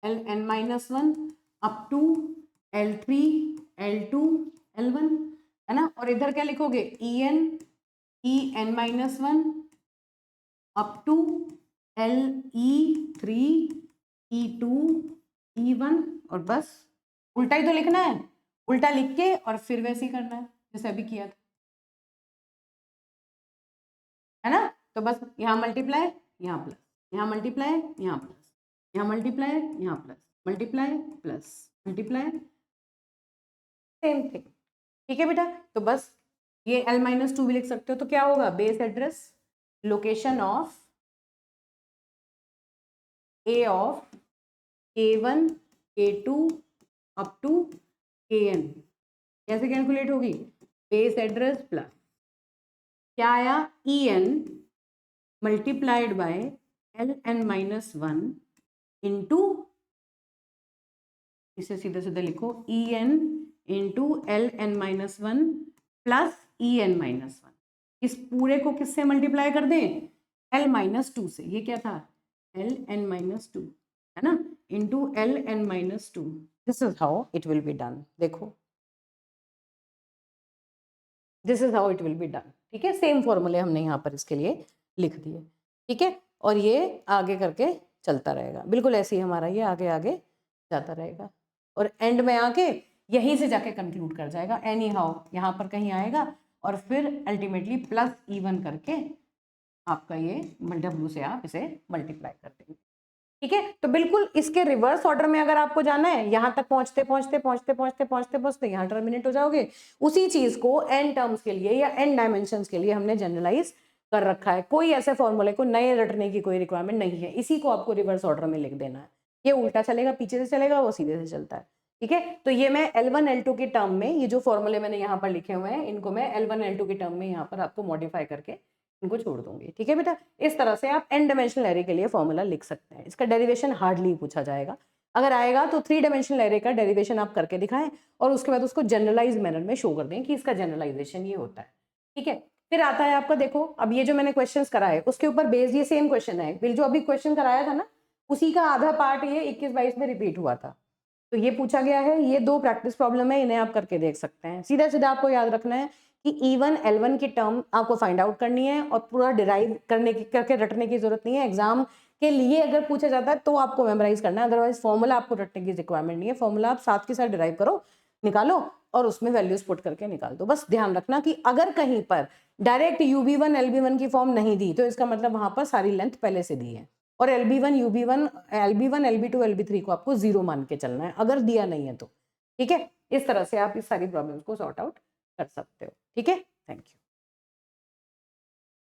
-1 up to L3 L2 L1, है ना। और इधर क्या लिखोगे, En -1 up to Le3 E2 E1, और बस उल्टा ही तो लिखना है, उल्टा लिख के और फिर वैसे ही करना है जैसे अभी किया था, है ना। तो बस यहाँ मल्टीप्लाई, यहाँ प्लस, यहाँ मल्टीप्लाई, यहाँ प्लस, यहाँ मल्टीप्लाई, यहाँ plus, multiply plus multiply, same thing, ठीक है बेटा। तो बस ये L-2 भी लिख सकते हो, तो क्या होगा, base address location of A of K1 K2 up to Kn, कैसे कैलकुलेट होगी, बेस एड्रेस प्लस क्या आया, En multiplied by Ln-1 into, इसे सीधे सीधे लिखो En into Ln-1 plus En-1, इस पूरे को किससे मल्टीप्लाई कर दें, L-2 से, ये क्या था Ln-2, है ना, into Ln-2, this is how it will be done, देखो this is how it will be done, ठीक है। सेम फॉर्मूले हमने यहाँ पर इसके लिए लिख दिए, ठीक है। और ये आगे करके चलता रहेगा, बिल्कुल ऐसे ही हमारा ये आगे आगे जाता रहेगा, और एंड में आके यहीं से जाके कंक्लूड कर जाएगा, एनी हाउ यहाँ पर कहीं आएगा और फिर अल्टीमेटली प्लस E1 करके आपका ये W से आप इसे मल्टीप्लाई कर देंगे, ठीक है। तो बिल्कुल इसके रिवर्स ऑर्डर में अगर आपको जाना है, यहां तक पहुंचते पहुंचते पहुंचते पहुंचते पहुंचते पहुंचते यहाँ टर्मिनेट हो जाओगे। उसी चीज को n टर्म्स के लिए या n डायमेंशंस के लिए हमने जनरलाइज कर रखा है। कोई ऐसे फॉर्मूले को नए रटने की कोई रिक्वायरमेंट नहीं है, इसी को आपको रिवर्स ऑर्डर में लिख देना है। ये उल्टा चलेगा, पीछे से चलेगा, वो सीधे से चलता है, ठीक है। तो ये मैं L1 L2 के टर्म में, ये जो फॉर्मूले मैंने यहाँ पर लिखे हुए हैं, इनको मैं L1 L2 के टर्म में यहाँ पर आपको मॉडिफाई करके इनको छोड़ दूंगी, ठीक है बेटा। इस तरह से आप n डायमेंशनल एरे के लिए फॉर्मूला लिख सकते हैं। इसका डेरिवेशन हार्डली पूछा जाएगा, अगर आएगा तो 3 डायमेंशनल एरे का डेरिवेशन आप करके दिखाएं और उसके बाद उसको जनरलाइज मैनर में शो कर दें कि इसका जनरलाइजेशन ये होता है, ठीक है। फिर आता है आपका, देखो अब ये जो मैंने क्वेश्चंस कराए उसके ऊपर बेस्ड ये सेम क्वेश्चन है, फिर जो अभी क्वेश्चन कराया था ना उसी का आधा पार्ट ये 21-22 में रिपीट हुआ था। तो ये पूछा गया है, ये 2 प्रैक्टिस प्रॉब्लम है, इन्हें आप करके देख सकते हैं। सीधा सीधा आपको याद रखना है कि E1 L1 की टर्म आपको फाइंड आउट करनी है और पूरा डिराइव करने की करके रटने की जरूरत नहीं है। एग्जाम के लिए अगर पूछा जाता है तो आपको मेमोराइज करना है, अदरवाइज फॉर्मूला आपको रटने की रिक्वायरमेंट नहीं है। फॉर्मूला आप साथ के साथ डिराइव करो, निकालो और उसमें वैल्यूज पुट करके निकाल दो। बस ध्यान रखना कि अगर कहीं पर डायरेक्ट UB1 LB1 की फॉर्म नहीं दी तो इसका मतलब वहां पर सारी लेंथ पहले से दी है, और LB1 UB1 LB1 LB2 LB3 को आपको 0 मान के चलना है अगर दिया नहीं है तो, ठीक है। इस तरह से आप इस सारी प्रॉब्लम्स को सॉर्ट आउट कर सकते हो, ठीक है। Thank you.